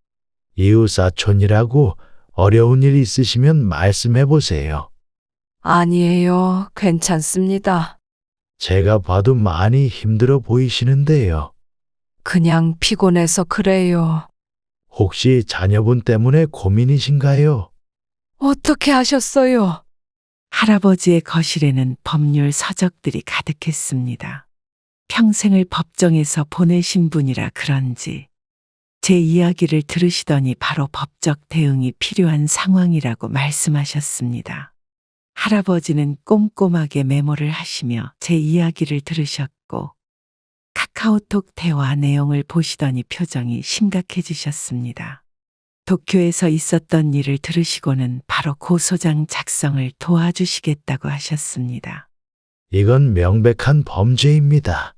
이웃사촌이라고 어려운 일 있으시면 말씀해 보세요. 아니에요. 괜찮습니다. 제가 봐도 많이 힘들어 보이시는데요. 그냥 피곤해서 그래요. 혹시 자녀분 때문에 고민이신가요? 어떻게 하셨어요? 할아버지의 거실에는 법률 서적들이 가득했습니다. 평생을 법정에서 보내신 분이라 그런지 제 이야기를 들으시더니 바로 법적 대응이 필요한 상황이라고 말씀하셨습니다. 할아버지는 꼼꼼하게 메모를 하시며 제 이야기를 들으셨고 카카오톡 대화 내용을 보시더니 표정이 심각해지셨습니다. 도쿄에서 있었던 일을 들으시고는 바로 고소장 작성을 도와주시겠다고 하셨습니다. 이건 명백한 범죄입니다.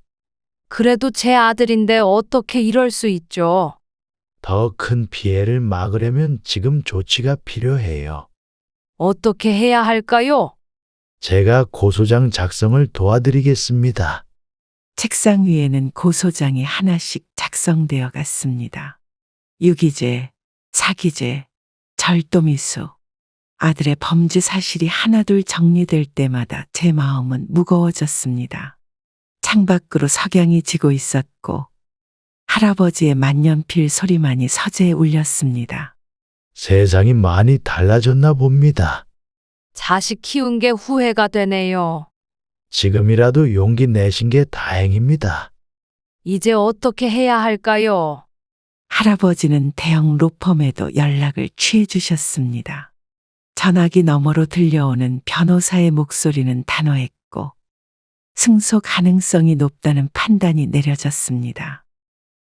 그래도 제 아들인데 어떻게 이럴 수 있죠? 더 큰 피해를 막으려면 지금 조치가 필요해요. 어떻게 해야 할까요? 제가 고소장 작성을 도와드리겠습니다. 책상 위에는 고소장이 하나씩 작성되어 갔습니다. 유기죄, 사기죄, 절도미수. 아들의 범죄 사실이 하나둘 정리될 때마다 제 마음은 무거워졌습니다. 창밖으로 석양이 지고 있었고 할아버지의 만년필 소리만이 서재에 울렸습니다. 세상이 많이 달라졌나 봅니다. 자식 키운 게 후회가 되네요. 지금이라도 용기 내신 게 다행입니다. 이제 어떻게 해야 할까요? 할아버지는 대형 로펌에도 연락을 취해 주셨습니다. 전화기 너머로 들려오는 변호사의 목소리는 단호했고 승소 가능성이 높다는 판단이 내려졌습니다.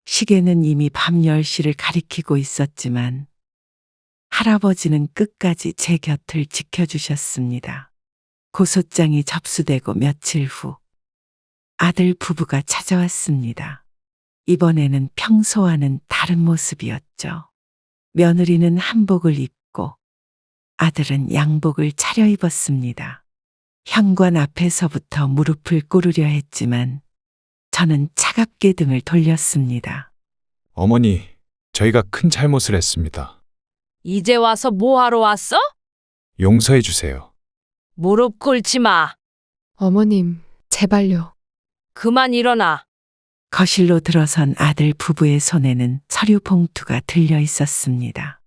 시계는 이미 밤 10시를 가리키고 있었지만 할아버지는 끝까지 제 곁을 지켜주셨습니다. 고소장이 접수되고 며칠 후 아들 부부가 찾아왔습니다. 이번에는 평소와는 다른 모습이었죠. 며느리는 한복을 입고 아들은 양복을 차려입었습니다. 현관 앞에서부터 무릎을 꿇으려 했지만 저는 차갑게 등을 돌렸습니다. 어머니, 저희가 큰 잘못을 했습니다. 이제 와서 뭐하러 왔어? 용서해 주세요. 무릎 꿇지 마. 어머님, 제발요. 그만 일어나. 거실로 들어선 아들 부부의 손에는 서류 봉투가 들려 있었습니다.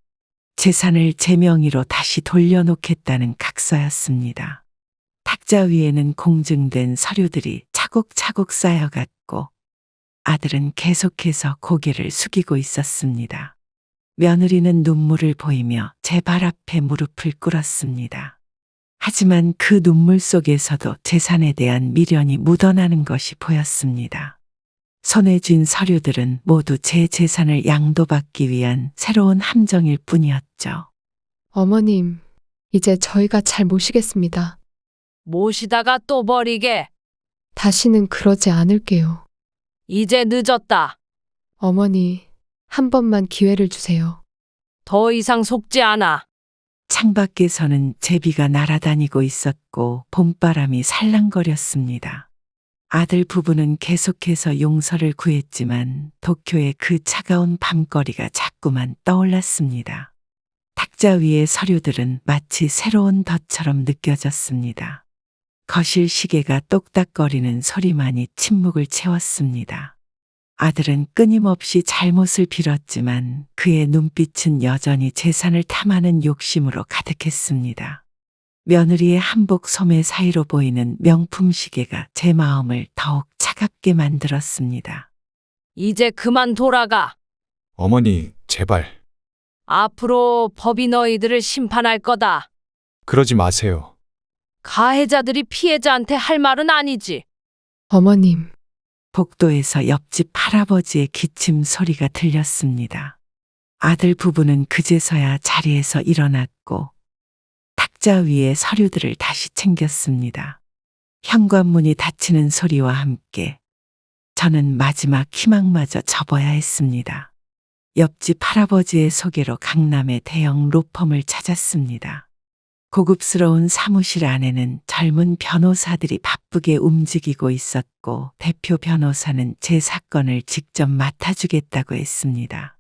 재산을 제 명의로 다시 돌려놓겠다는 각서였습니다. 탁자 위에는 공증된 서류들이 차곡차곡 쌓여갔고 아들은 계속해서 고개를 숙이고 있었습니다. 며느리는 눈물을 보이며 제 발 앞에 무릎을 꿇었습니다. 하지만 그 눈물 속에서도 재산에 대한 미련이 묻어나는 것이 보였습니다. 손에 쥔 서류들은 모두 제 재산을 양도받기 위한 새로운 함정일 뿐이었죠. 어머님, 이제 저희가 잘 모시겠습니다. 모시다가 또 버리게. 다시는 그러지 않을게요. 이제 늦었다. 어머니, 한 번만 기회를 주세요. 더 이상 속지 않아. 창밖에서는 제비가 날아다니고 있었고 봄바람이 살랑거렸습니다. 아들 부부는 계속해서 용서를 구했지만 도쿄의 그 차가운 밤거리가 자꾸만 떠올랐습니다. 탁자 위의 서류들은 마치 새로운 덫처럼 느껴졌습니다. 거실 시계가 똑딱거리는 소리만이 침묵을 채웠습니다. 아들은 끊임없이 잘못을 빌었지만 그의 눈빛은 여전히 재산을 탐하는 욕심으로 가득했습니다. 며느리의 한복 소매 사이로 보이는 명품 시계가 제 마음을 더욱 차갑게 만들었습니다. 이제 그만 돌아가. 어머니, 제발. 앞으로 법이 너희들을 심판할 거다. 그러지 마세요. 가해자들이 피해자한테 할 말은 아니지. 어머님, 복도에서 옆집 할아버지의 기침 소리가 들렸습니다. 아들 부부는 그제서야 자리에서 일어났고 탁자 위에 서류들을 다시 챙겼습니다. 현관문이 닫히는 소리와 함께 저는 마지막 희망마저 접어야 했습니다. 옆집 할아버지의 소개로 강남의 대형 로펌을 찾았습니다. 고급스러운 사무실 안에는 젊은 변호사들이 바쁘게 움직이고 있었고 대표 변호사는 제 사건을 직접 맡아주겠다고 했습니다.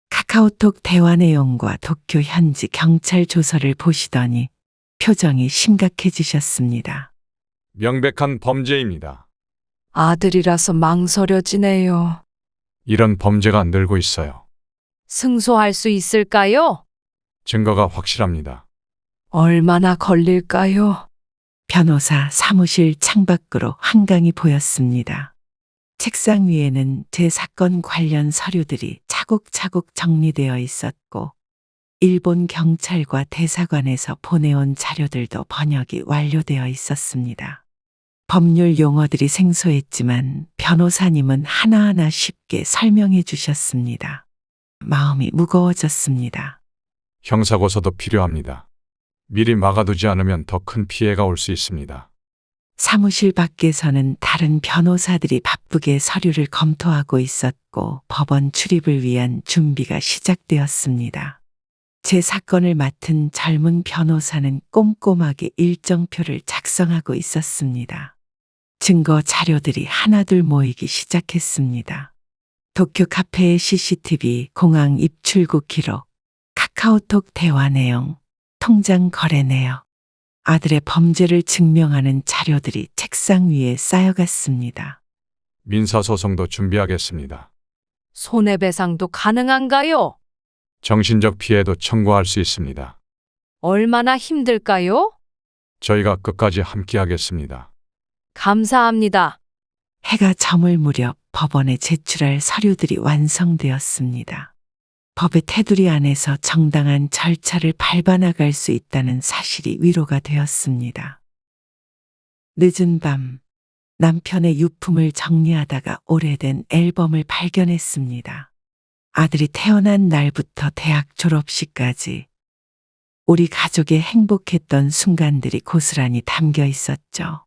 카카오톡 대화 내용과 도쿄 현지 경찰 조서를 보시더니 표정이 심각해지셨습니다. 명백한 범죄입니다. 아들이라서 망설여지네요. 이런 범죄가 늘고 있어요. 승소할 수 있을까요? 증거가 확실합니다. 얼마나 걸릴까요? 변호사 사무실 창밖으로 한강이 보였습니다. 책상 위에는 제 사건 관련 서류들이 차곡차곡 정리되어 있었고 일본 경찰과 대사관에서 보내온 자료들도 번역이 완료되어 있었습니다. 법률 용어들이 생소했지만 변호사님은 하나하나 쉽게 설명해 주셨습니다. 마음이 무거워졌습니다. 형사고소도 필요합니다. 미리 막아두지 않으면 더 큰 피해가 올 수 있습니다. 사무실 밖에서는 다른 변호사들이 바쁘게 서류를 검토하고 있었고 법원 출입을 위한 준비가 시작되었습니다. 제 사건을 맡은 젊은 변호사는 꼼꼼하게 일정표를 작성하고 있었습니다. 증거 자료들이 하나둘 모이기 시작했습니다. 도쿄 카페의 CCTV, 공항 입출국 기록, 카카오톡 대화 내용, 통장 거래 내역, 아들의 범죄를 증명하는 자료들이 책상 위에 쌓여갔습니다. 민사소송도 준비하겠습니다. 손해배상도 가능한가요? 정신적 피해도 청구할 수 있습니다. 얼마나 힘들까요? 저희가 끝까지 함께하겠습니다. 감사합니다. 해가 저물 무렵 법원에 제출할 서류들이 완성되었습니다. 법의 테두리 안에서 정당한 절차를 밟아나갈 수 있다는 사실이 위로가 되었습니다. 늦은 밤, 남편의 유품을 정리하다가 오래된 앨범을 발견했습니다. 아들이 태어난 날부터 대학 졸업식까지 우리 가족의 행복했던 순간들이 고스란히 담겨 있었죠.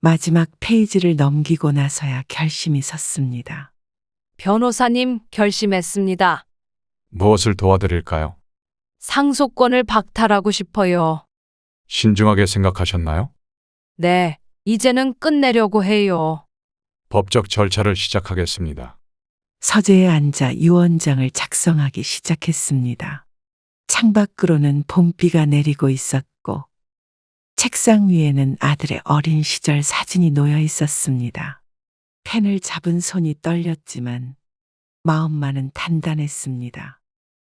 마지막 페이지를 넘기고 나서야 결심이 섰습니다. 변호사님, 결심했습니다. 무엇을 도와드릴까요? 상속권을 박탈하고 싶어요. 신중하게 생각하셨나요? 네, 이제는 끝내려고 해요. 법적 절차를 시작하겠습니다. 서재에 앉아 유언장을 작성하기 시작했습니다. 창밖으로는 봄비가 내리고 있었고 책상 위에는 아들의 어린 시절 사진이 놓여 있었습니다. 펜을 잡은 손이 떨렸지만 마음만은 단단했습니다.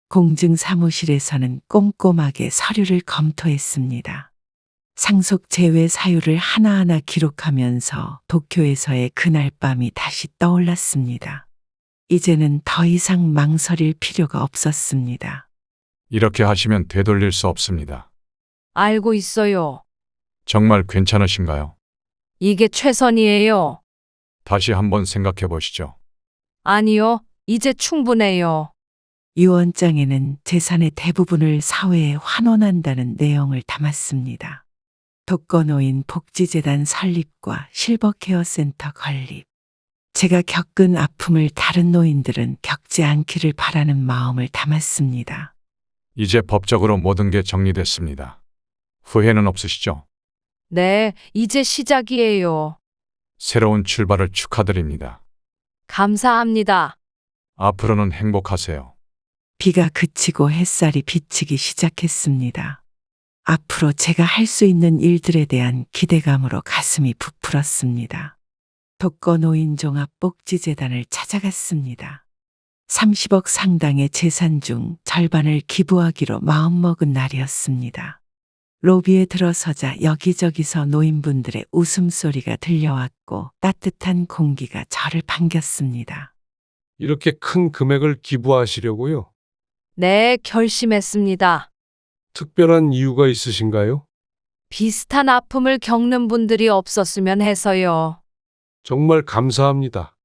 공증 사무실에서는 꼼꼼하게 서류를 검토했습니다. 상속 제외 사유를 하나하나 기록하면서 도쿄에서의 그날 밤이 다시 떠올랐습니다. 이제는 더 이상 망설일 필요가 없었습니다. 이렇게 하시면 되돌릴 수 없습니다. 알고 있어요. 정말 괜찮으신가요? 이게 최선이에요. 다시 한번 생각해 보시죠. 아니요, 이제 충분해요. 유언장에는 재산의 대부분을 사회에 환원한다는 내용을 담았습니다. 독거노인 복지재단 설립과 실버케어센터 건립. 제가 겪은 아픔을 다른 노인들은 겪지 않기를 바라는 마음을 담았습니다. 이제 법적으로 모든 게 정리됐습니다. 후회는 없으시죠? 네, 이제 시작이에요. 새로운 출발을 축하드립니다. 감사합니다. 앞으로는 행복하세요. 비가 그치고 햇살이 비치기 시작했습니다. 앞으로 제가 할 수 있는 일들에 대한 기대감으로 가슴이 부풀었습니다. 독거노인종합복지재단을 찾아갔습니다. 30억 상당의 재산 중 절반을 기부하기로 마음먹은 날이었습니다. 로비에 들어서자 여기저기서 노인분들의 웃음소리가 들려왔고 따뜻한 공기가 저를 반겼습니다. 이렇게 큰 금액을 기부하시려고요? 네, 결심했습니다. 특별한 이유가 있으신가요? 비슷한 아픔을 겪는 분들이 없었으면 해서요. 정말 감사합니다.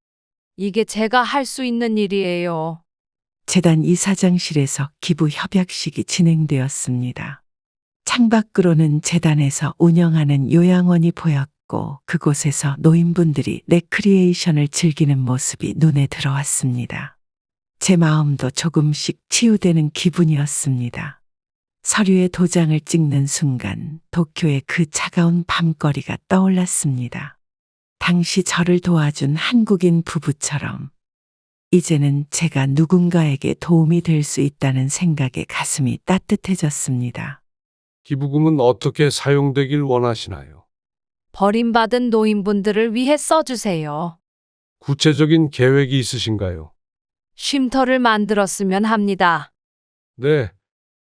이게 제가 할 수 있는 일이에요. 재단 이사장실에서 기부 협약식이 진행되었습니다. 창밖으로는 재단에서 운영하는 요양원이 보였고 그곳에서 노인분들이 레크리에이션을 즐기는 모습이 눈에 들어왔습니다. 제 마음도 조금씩 치유되는 기분이었습니다. 서류에 도장을 찍는 순간 도쿄의 그 차가운 밤거리가 떠올랐습니다. 당시 저를 도와준 한국인 부부처럼 이제는 제가 누군가에게 도움이 될 수 있다는 생각에 가슴이 따뜻해졌습니다. 기부금은 어떻게 사용되길 원하시나요? 버림받은 노인분들을 위해 써주세요. 구체적인 계획이 있으신가요? 쉼터를 만들었으면 합니다. 네,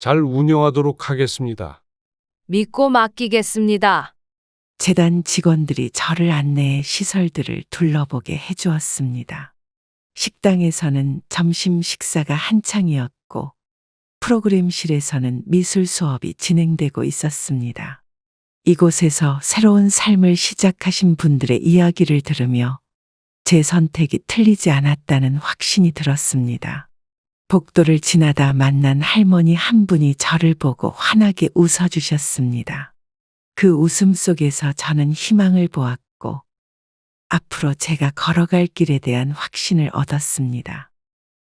잘 운영하도록 하겠습니다. 믿고 맡기겠습니다. 재단 직원들이 저를 안내해 시설들을 둘러보게 해주었습니다. 식당에서는 점심 식사가 한창이었고 프로그램실에서는 미술 수업이 진행되고 있었습니다. 이곳에서 새로운 삶을 시작하신 분들의 이야기를 들으며 제 선택이 틀리지 않았다는 확신이 들었습니다. 복도를 지나다 만난 할머니 한 분이 저를 보고 환하게 웃어주셨습니다. 그 웃음 속에서 저는 희망을 보았고 앞으로 제가 걸어갈 길에 대한 확신을 얻었습니다.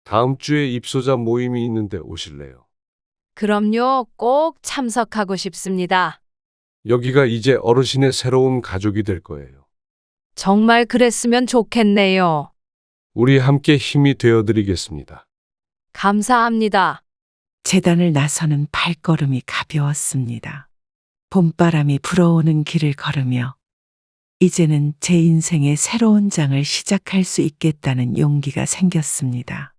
다음 주에 입소자 모임이 있는데 오실래요? 그럼요, 꼭 참석하고 싶습니다. 여기가 이제 어르신의 새로운 가족이 될 거예요. 정말 그랬으면 좋겠네요. 우리 함께 힘이 되어드리겠습니다. 감사합니다. 재단을 나서는 발걸음이 가벼웠습니다. 봄바람이 불어오는 길을 걸으며 이제는 제 인생의 새로운 장을 시작할 수 있겠다는 용기가 생겼습니다.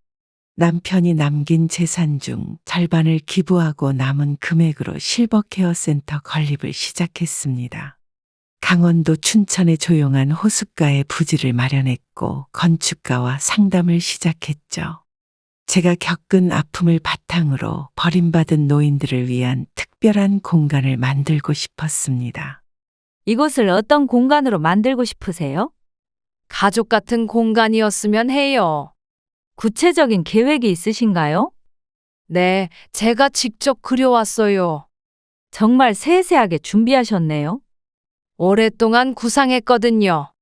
남편이 남긴 재산 중 절반을 기부하고 남은 금액으로 실버케어센터 건립을 시작했습니다. 강원도 춘천의 조용한 호숫가에 부지를 마련했고 건축가와 상담을 시작했죠. 제가 겪은 아픔을 바탕으로 버림받은 노인들을 위한 특별한 공간을 만들고 싶었습니다. 이곳을 어떤 공간으로 만들고 싶으세요? 가족 같은 공간이었으면 해요. 구체적인 계획이 있으신가요? 네, 제가 직접 그려왔어요. 정말 세세하게 준비하셨네요. 오랫동안 구상했거든요.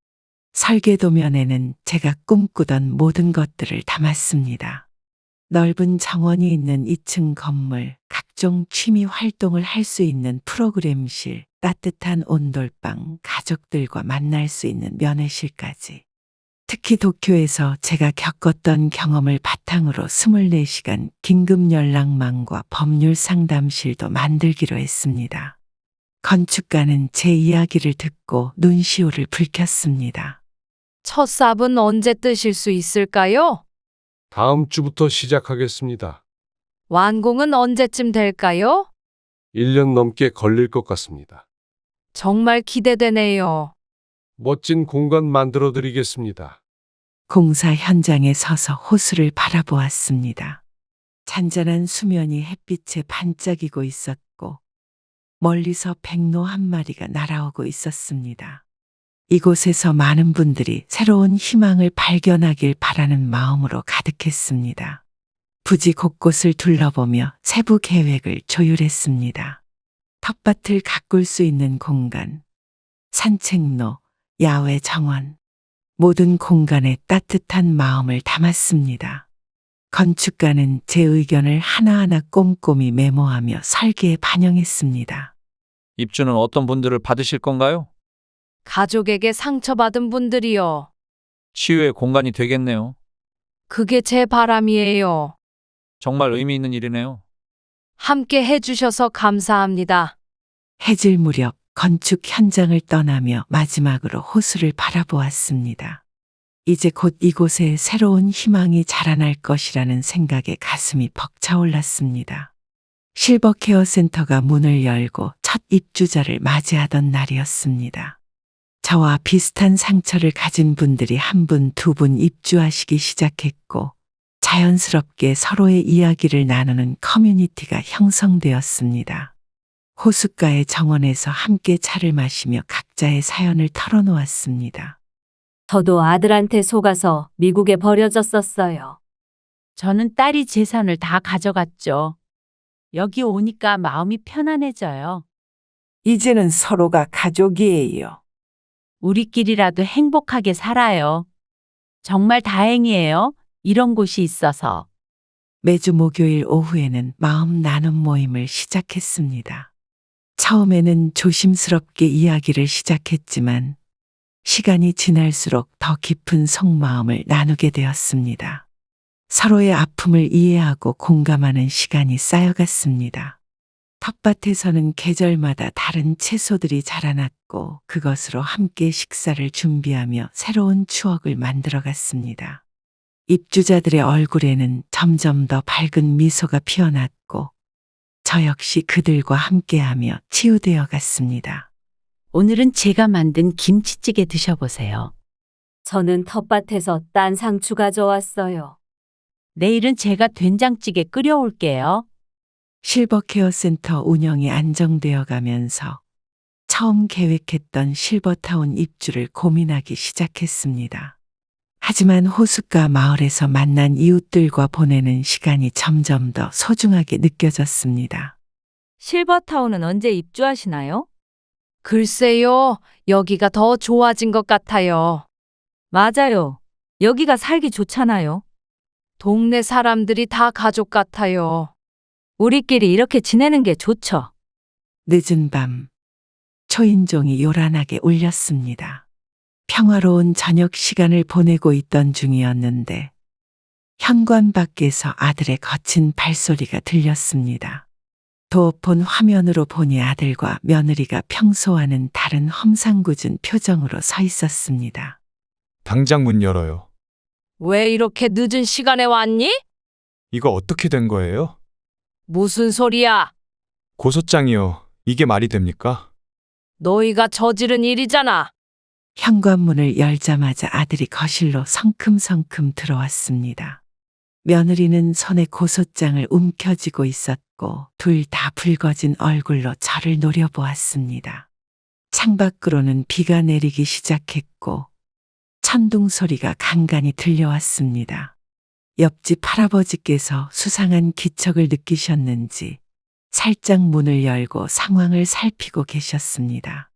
설계도면에는 제가 꿈꾸던 모든 것들을 담았습니다. 넓은 정원이 있는 2층 건물, 각종 취미 활동을 할 수 있는 프로그램실, 따뜻한 온돌방, 가족들과 만날 수 있는 면회실까지. 특히 도쿄에서 제가 겪었던 경험을 바탕으로 24시간 긴급 연락망과 법률 상담실도 만들기로 했습니다. 건축가는 제 이야기를 듣고 눈시울을 붉혔습니다. 첫 삽은 언제 뜨실 수 있을까요? 다음 주부터 시작하겠습니다. 완공은 언제쯤 될까요? 1년 넘게 걸릴 것 같습니다. 정말 기대되네요. 멋진 공간 만들어 드리겠습니다. 공사 현장에 서서 호수를 바라보았습니다. 잔잔한 수면이 햇빛에 반짝이고 있었고 멀리서 백로 한 마리가 날아오고 있었습니다. 이곳에서 많은 분들이 새로운 희망을 발견하길 바라는 마음으로 가득했습니다. 부지 곳곳을 둘러보며 세부 계획을 조율했습니다. 텃밭을 가꿀 수 있는 공간, 산책로, 야외 정원, 모든 공간에 따뜻한 마음을 담았습니다. 건축가는 제 의견을 하나하나 꼼꼼히 메모하며 설계에 반영했습니다. 입주는 어떤 분들을 받으실 건가요? 가족에게 상처받은 분들이요. 치유의 공간이 되겠네요. 그게 제 바람이에요. 정말 의미 있는 일이네요. 함께 해주셔서 감사합니다. 해질 무렵 건축 현장을 떠나며 마지막으로 호수를 바라보았습니다. 이제 곧 이곳에 새로운 희망이 자라날 것이라는 생각에 가슴이 벅차올랐습니다. 실버케어 센터가 문을 열고 첫 입주자를 맞이하던 날이었습니다. 저와 비슷한 상처를 가진 분들이 한 분, 두 분 입주하시기 시작했고 자연스럽게 서로의 이야기를 나누는 커뮤니티가 형성되었습니다. 호숫가의 정원에서 함께 차를 마시며 각자의 사연을 털어놓았습니다. 저도 아들한테 속아서 미국에 버려졌었어요. 저는 딸이 재산을 다 가져갔죠. 여기 오니까 마음이 편안해져요. 이제는 서로가 가족이에요. 우리끼리라도 행복하게 살아요. 정말 다행이에요. 이런 곳이 있어서. 매주 목요일 오후에는 마음 나눔 모임을 시작했습니다. 처음에는 조심스럽게 이야기를 시작했지만 시간이 지날수록 더 깊은 속마음을 나누게 되었습니다. 서로의 아픔을 이해하고 공감하는 시간이 쌓여갔습니다. 텃밭에서는 계절마다 다른 채소들이 자라났고 그것으로 함께 식사를 준비하며 새로운 추억을 만들어갔습니다. 입주자들의 얼굴에는 점점 더 밝은 미소가 피어났고 저 역시 그들과 함께하며 치유되어 갔습니다. 오늘은 제가 만든 김치찌개 드셔보세요. 저는 텃밭에서 딴 상추 가져왔어요. 내일은 제가 된장찌개 끓여올게요. 실버케어 센터 운영이 안정되어 가면서 처음 계획했던 실버타운 입주를 고민하기 시작했습니다. 하지만 호숫가 마을에서 만난 이웃들과 보내는 시간이 점점 더 소중하게 느껴졌습니다. 실버타운은 언제 입주하시나요? 글쎄요, 여기가 더 좋아진 것 같아요. 맞아요. 여기가 살기 좋잖아요. 동네 사람들이 다 가족 같아요. 우리끼리 이렇게 지내는 게 좋죠. 늦은 밤, 초인종이 요란하게 울렸습니다. 평화로운 저녁 시간을 보내고 있던 중이었는데 현관 밖에서 아들의 거친 발소리가 들렸습니다. 도어폰 화면으로 보니 아들과 며느리가 평소와는 다른 험상궂은 표정으로 서 있었습니다. 당장 문 열어요. 왜 이렇게 늦은 시간에 왔니? 이거 어떻게 된 거예요? 무슨 소리야? 고소장이요. 이게 말이 됩니까? 너희가 저지른 일이잖아. 현관문을 열자마자 아들이 거실로 성큼성큼 들어왔습니다. 며느리는 손에 고소장을 움켜쥐고 있었고 둘 다 붉어진 얼굴로 저를 노려보았습니다. 창밖으로는 비가 내리기 시작했고 천둥 소리가 간간히 들려왔습니다. 옆집 할아버지께서 수상한 기척을 느끼셨는지 살짝 문을 열고 상황을 살피고 계셨습니다.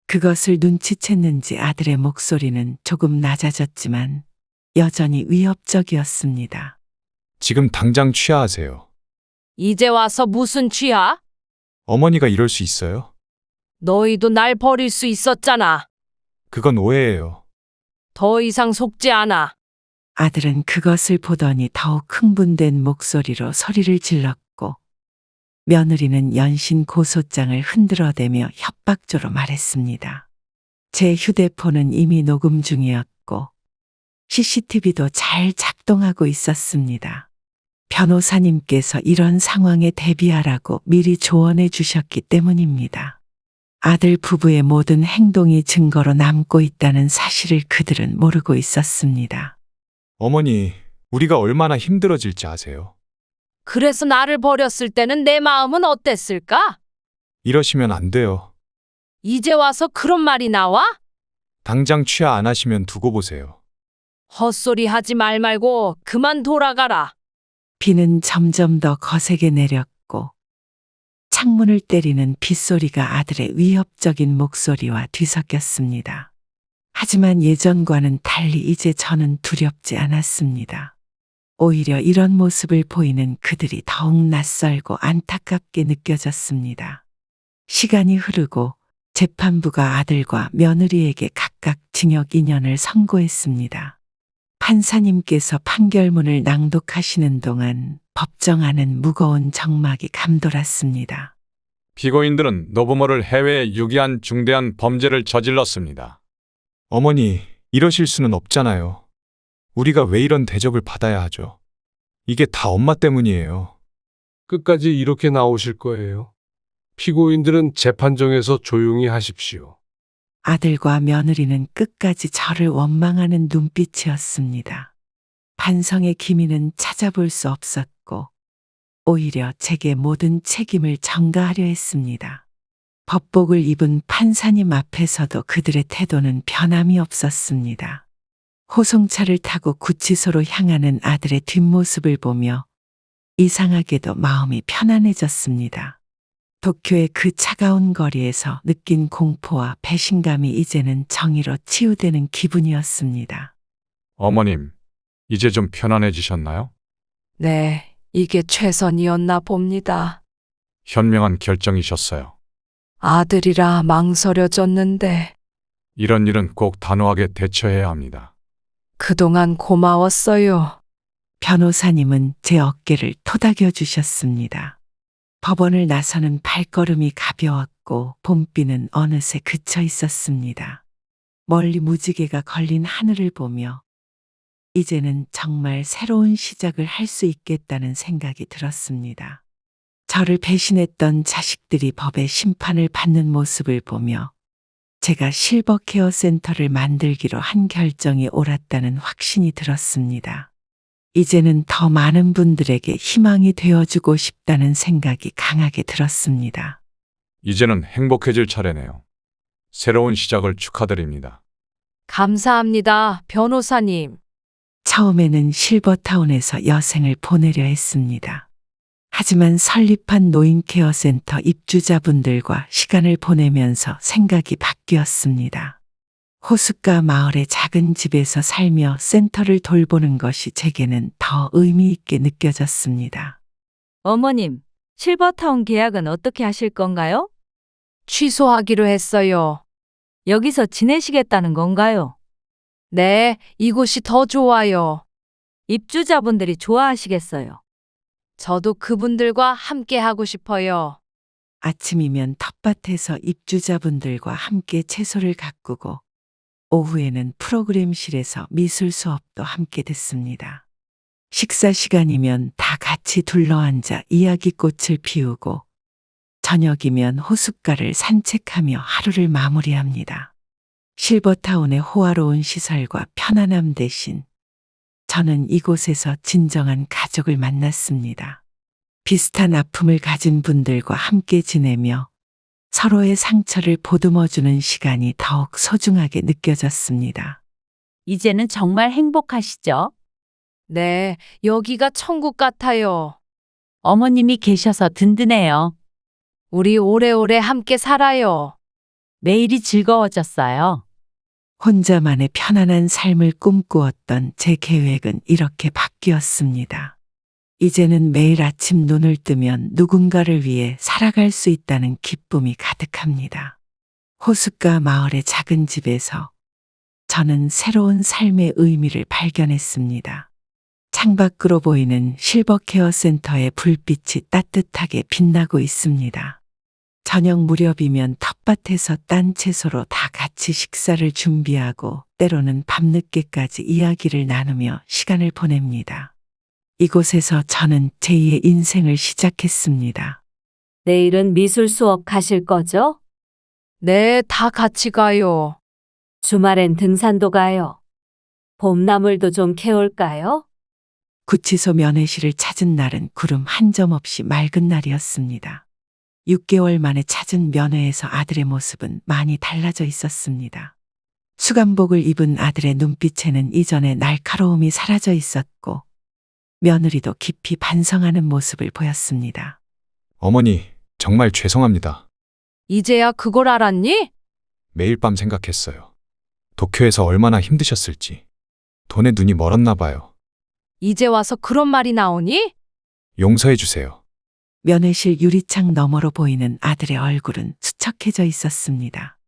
그것을 눈치챘는지 아들의 목소리는 조금 낮아졌지만 여전히 위협적이었습니다. 지금 당장 취하하세요. 이제 와서 무슨 취하? 어머니가 이럴 수 있어요? 너희도 날 버릴 수 있었잖아. 그건 오해예요. 더 이상 속지 않아. 아들은 그것을 보더니 더욱 흥분된 목소리로 소리를 질렀고 며느리는 연신 고소장을 흔들어대며 협박조로 말했습니다. 제 휴대폰은 이미 녹음 중이었고 CCTV도 잘 작동하고 있었습니다. 변호사님께서 이런 상황에 대비하라고 미리 조언해 주셨기 때문입니다. 아들 부부의 모든 행동이 증거로 남고 있다는 사실을 그들은 모르고 있었습니다. 어머니, 우리가 얼마나 힘들어질지 아세요? 그래서 나를 버렸을 때는 내 마음은 어땠을까? 이러시면 안 돼요. 이제 와서 그런 말이 나와? 당장 취하 안 하시면 두고 보세요. 헛소리 하지 말고 그만 돌아가라. 비는 점점 더 거세게 내렸고 창문을 때리는 빗소리가 아들의 위협적인 목소리와 뒤섞였습니다. 하지만 예전과는 달리 이제 저는 두렵지 않았습니다. 오히려 이런 모습을 보이는 그들이 더욱 낯설고 안타깝게 느껴졌습니다. 시간이 흐르고 재판부가 아들과 며느리에게 각각 징역 2년을 선고했습니다. 판사님께서 판결문을 낭독하시는 동안 법정 안은 무거운 정막이 감돌았습니다. 피고인들은 노부모를 해외에 유기한 중대한 범죄를 저질렀습니다. 어머니, 이러실 수는 없잖아요. 우리가 왜 이런 대접을 받아야 하죠? 이게 다 엄마 때문이에요. 끝까지 이렇게 나오실 거예요. 피고인들은 재판정에서 조용히 하십시오. 아들과 며느리는 끝까지 저를 원망하는 눈빛이었습니다. 반성의 기미는 찾아볼 수 없었고 오히려 제게 모든 책임을 전가하려 했습니다. 법복을 입은 판사님 앞에서도 그들의 태도는 변함이 없었습니다. 호송차를 타고 구치소로 향하는 아들의 뒷모습을 보며 이상하게도 마음이 편안해졌습니다. 도쿄의 그 차가운 거리에서 느낀 공포와 배신감이 이제는 정의로 치유되는 기분이었습니다. 어머님, 이제 좀 편안해지셨나요? 네, 이게 최선이었나 봅니다. 현명한 결정이셨어요. 아들이라 망설여졌는데 이런 일은 꼭 단호하게 대처해야 합니다. 그동안 고마웠어요. 변호사님은 제 어깨를 토닥여 주셨습니다. 법원을 나서는 발걸음이 가벼웠고 봄비는 어느새 그쳐 있었습니다. 멀리 무지개가 걸린 하늘을 보며 이제는 정말 새로운 시작을 할 수 있겠다는 생각이 들었습니다. 저를 배신했던 자식들이 법의 심판을 받는 모습을 보며 제가 실버 케어 센터를 만들기로 한 결정이 옳았다는 확신이 들었습니다. 이제는 더 많은 분들에게 희망이 되어주고 싶다는 생각이 강하게 들었습니다. 이제는 행복해질 차례네요. 새로운 시작을 축하드립니다. 감사합니다, 변호사님. 처음에는 실버타운에서 여생을 보내려 했습니다. 하지만 설립한 노인케어센터 입주자분들과 시간을 보내면서 생각이 바뀌었습니다. 호숫가 마을의 작은 집에서 살며 센터를 돌보는 것이 제게는 더 의미 있게 느껴졌습니다. 어머님, 실버타운 계약은 어떻게 하실 건가요? 취소하기로 했어요. 여기서 지내시겠다는 건가요? 네, 이곳이 더 좋아요. 입주자분들이 좋아하시겠어요. 저도 그분들과 함께 하고 싶어요. 아침이면 텃밭에서 입주자분들과 함께 채소를 가꾸고 오후에는 프로그램실에서 미술 수업도 함께 듣습니다. 식사 시간이면 다 같이 둘러앉아 이야기꽃을 피우고 저녁이면 호숫가를 산책하며 하루를 마무리합니다. 실버타운의 호화로운 시설과 편안함 대신 저는 이곳에서 진정한 가족을 만났습니다. 비슷한 아픔을 가진 분들과 함께 지내며 서로의 상처를 보듬어주는 시간이 더욱 소중하게 느껴졌습니다. 이제는 정말 행복하시죠? 네, 여기가 천국 같아요. 어머님이 계셔서 든든해요. 우리 오래오래 함께 살아요. 매일이 즐거워졌어요. 혼자만의 편안한 삶을 꿈꾸었던 제 계획은 이렇게 바뀌었습니다. 이제는 매일 아침 눈을 뜨면 누군가를 위해 살아갈 수 있다는 기쁨이 가득합니다. 호숫가 마을의 작은 집에서 저는 새로운 삶의 의미를 발견했습니다. 창밖으로 보이는 실버케어 센터의 불빛이 따뜻하게 빛나고 있습니다. 저녁 무렵이면 텃밭에서 딴 채소로 다 같이 식사를 준비하고 때로는 밤늦게까지 이야기를 나누며 시간을 보냅니다. 이곳에서 저는 제2의 인생을 시작했습니다. 내일은 미술 수업 가실 거죠? 네, 다 같이 가요. 주말엔 등산도 가요. 봄나물도 좀 캐올까요? 구치소 면회실을 찾은 날은 구름 한 점 없이 맑은 날이었습니다. 6개월 만에 찾은 면회에서 아들의 모습은 많이 달라져 있었습니다. 수감복을 입은 아들의 눈빛에는 이전의 날카로움이 사라져 있었고 며느리도 깊이 반성하는 모습을 보였습니다. 어머니, 정말 죄송합니다. 이제야 그걸 알았니? 매일 밤 생각했어요. 도쿄에서 얼마나 힘드셨을지. 돈에 눈이 멀었나 봐요. 이제 와서 그런 말이 나오니? 용서해 주세요. 면회실 유리창 너머로 보이는 아들의 얼굴은 수척해져 있었습니다.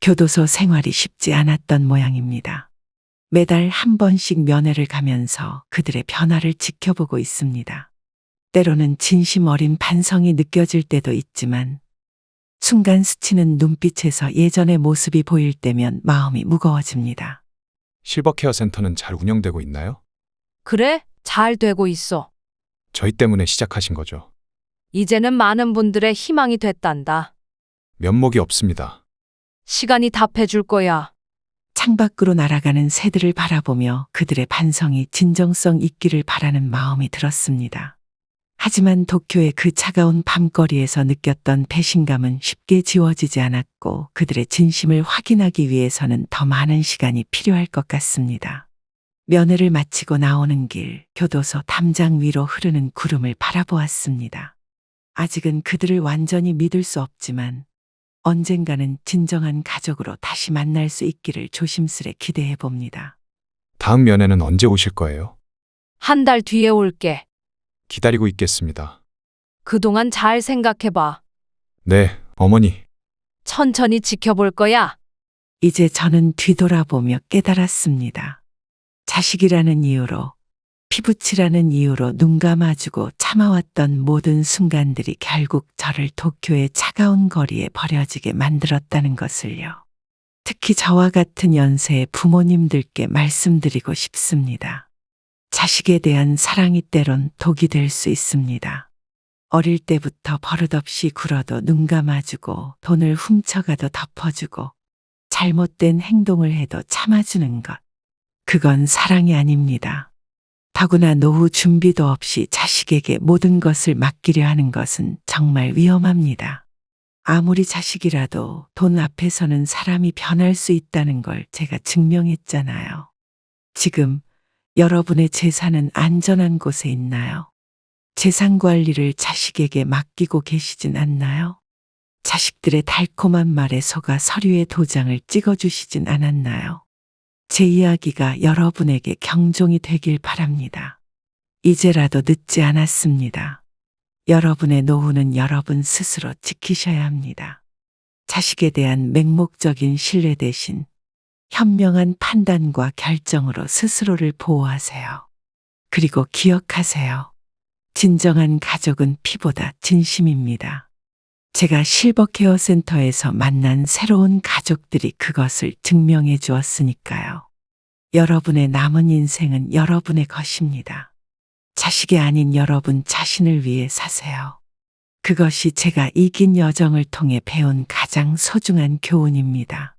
교도소 생활이 쉽지 않았던 모양입니다. 매달 한 번씩 면회를 가면서 그들의 변화를 지켜보고 있습니다. 때로는 진심 어린 반성이 느껴질 때도 있지만 순간 스치는 눈빛에서 예전의 모습이 보일 때면 마음이 무거워집니다. 실버케어 센터는 잘 운영되고 있나요? 그래, 잘 되고 있어. 저희 때문에 시작하신 거죠. 이제는 많은 분들의 희망이 됐단다. 면목이 없습니다. 시간이 답해줄 거야. 창밖으로 날아가는 새들을 바라보며 그들의 반성이 진정성 있기를 바라는 마음이 들었습니다. 하지만 도쿄의 그 차가운 밤거리에서 느꼈던 배신감은 쉽게 지워지지 않았고 그들의 진심을 확인하기 위해서는 더 많은 시간이 필요할 것 같습니다. 면회를 마치고 나오는 길 교도소 담장 위로 흐르는 구름을 바라보았습니다. 아직은 그들을 완전히 믿을 수 없지만 언젠가는 진정한 가족으로 다시 만날 수 있기를 조심스레 기대해 봅니다. 다음 면회는 언제 오실 거예요? 한 달 뒤에 올게. 기다리고 있겠습니다. 그동안 잘 생각해봐. 네, 어머니. 천천히 지켜볼 거야. 이제 저는 뒤돌아보며 깨달았습니다. 자식이라는 이유로, 피부치라는 이유로 눈 감아주고 참아왔던 모든 순간들이 결국 저를 도쿄의 차가운 거리에 버려지게 만들었다는 것을요. 특히 저와 같은 연세의 부모님들께 말씀드리고 싶습니다. 자식에 대한 사랑이 때론 독이 될 수 있습니다. 어릴 때부터 버릇없이 굴어도 눈 감아주고 돈을 훔쳐가도 덮어주고 잘못된 행동을 해도 참아주는 것. 그건 사랑이 아닙니다. 더구나 노후 준비도 없이 자식에게 모든 것을 맡기려 하는 것은 정말 위험합니다. 아무리 자식이라도 돈 앞에서는 사람이 변할 수 있다는 걸 제가 증명했잖아요. 지금 여러분의 재산은 안전한 곳에 있나요? 재산 관리를 자식에게 맡기고 계시진 않나요? 자식들의 달콤한 말에 속아 서류에 도장을 찍어주시진 않았나요? 제 이야기가 여러분에게 경종이 되길 바랍니다. 이제라도 늦지 않았습니다. 여러분의 노후는 여러분 스스로 지키셔야 합니다. 자식에 대한 맹목적인 신뢰 대신 현명한 판단과 결정으로 스스로를 보호하세요. 그리고 기억하세요. 진정한 가족은 피보다 진심입니다. 제가 실버케어 센터에서 만난 새로운 가족들이 그것을 증명해 주었으니까요. 여러분의 남은 인생은 여러분의 것입니다. 자식이 아닌 여러분 자신을 위해 사세요. 그것이 제가 이긴 여정을 통해 배운 가장 소중한 교훈입니다.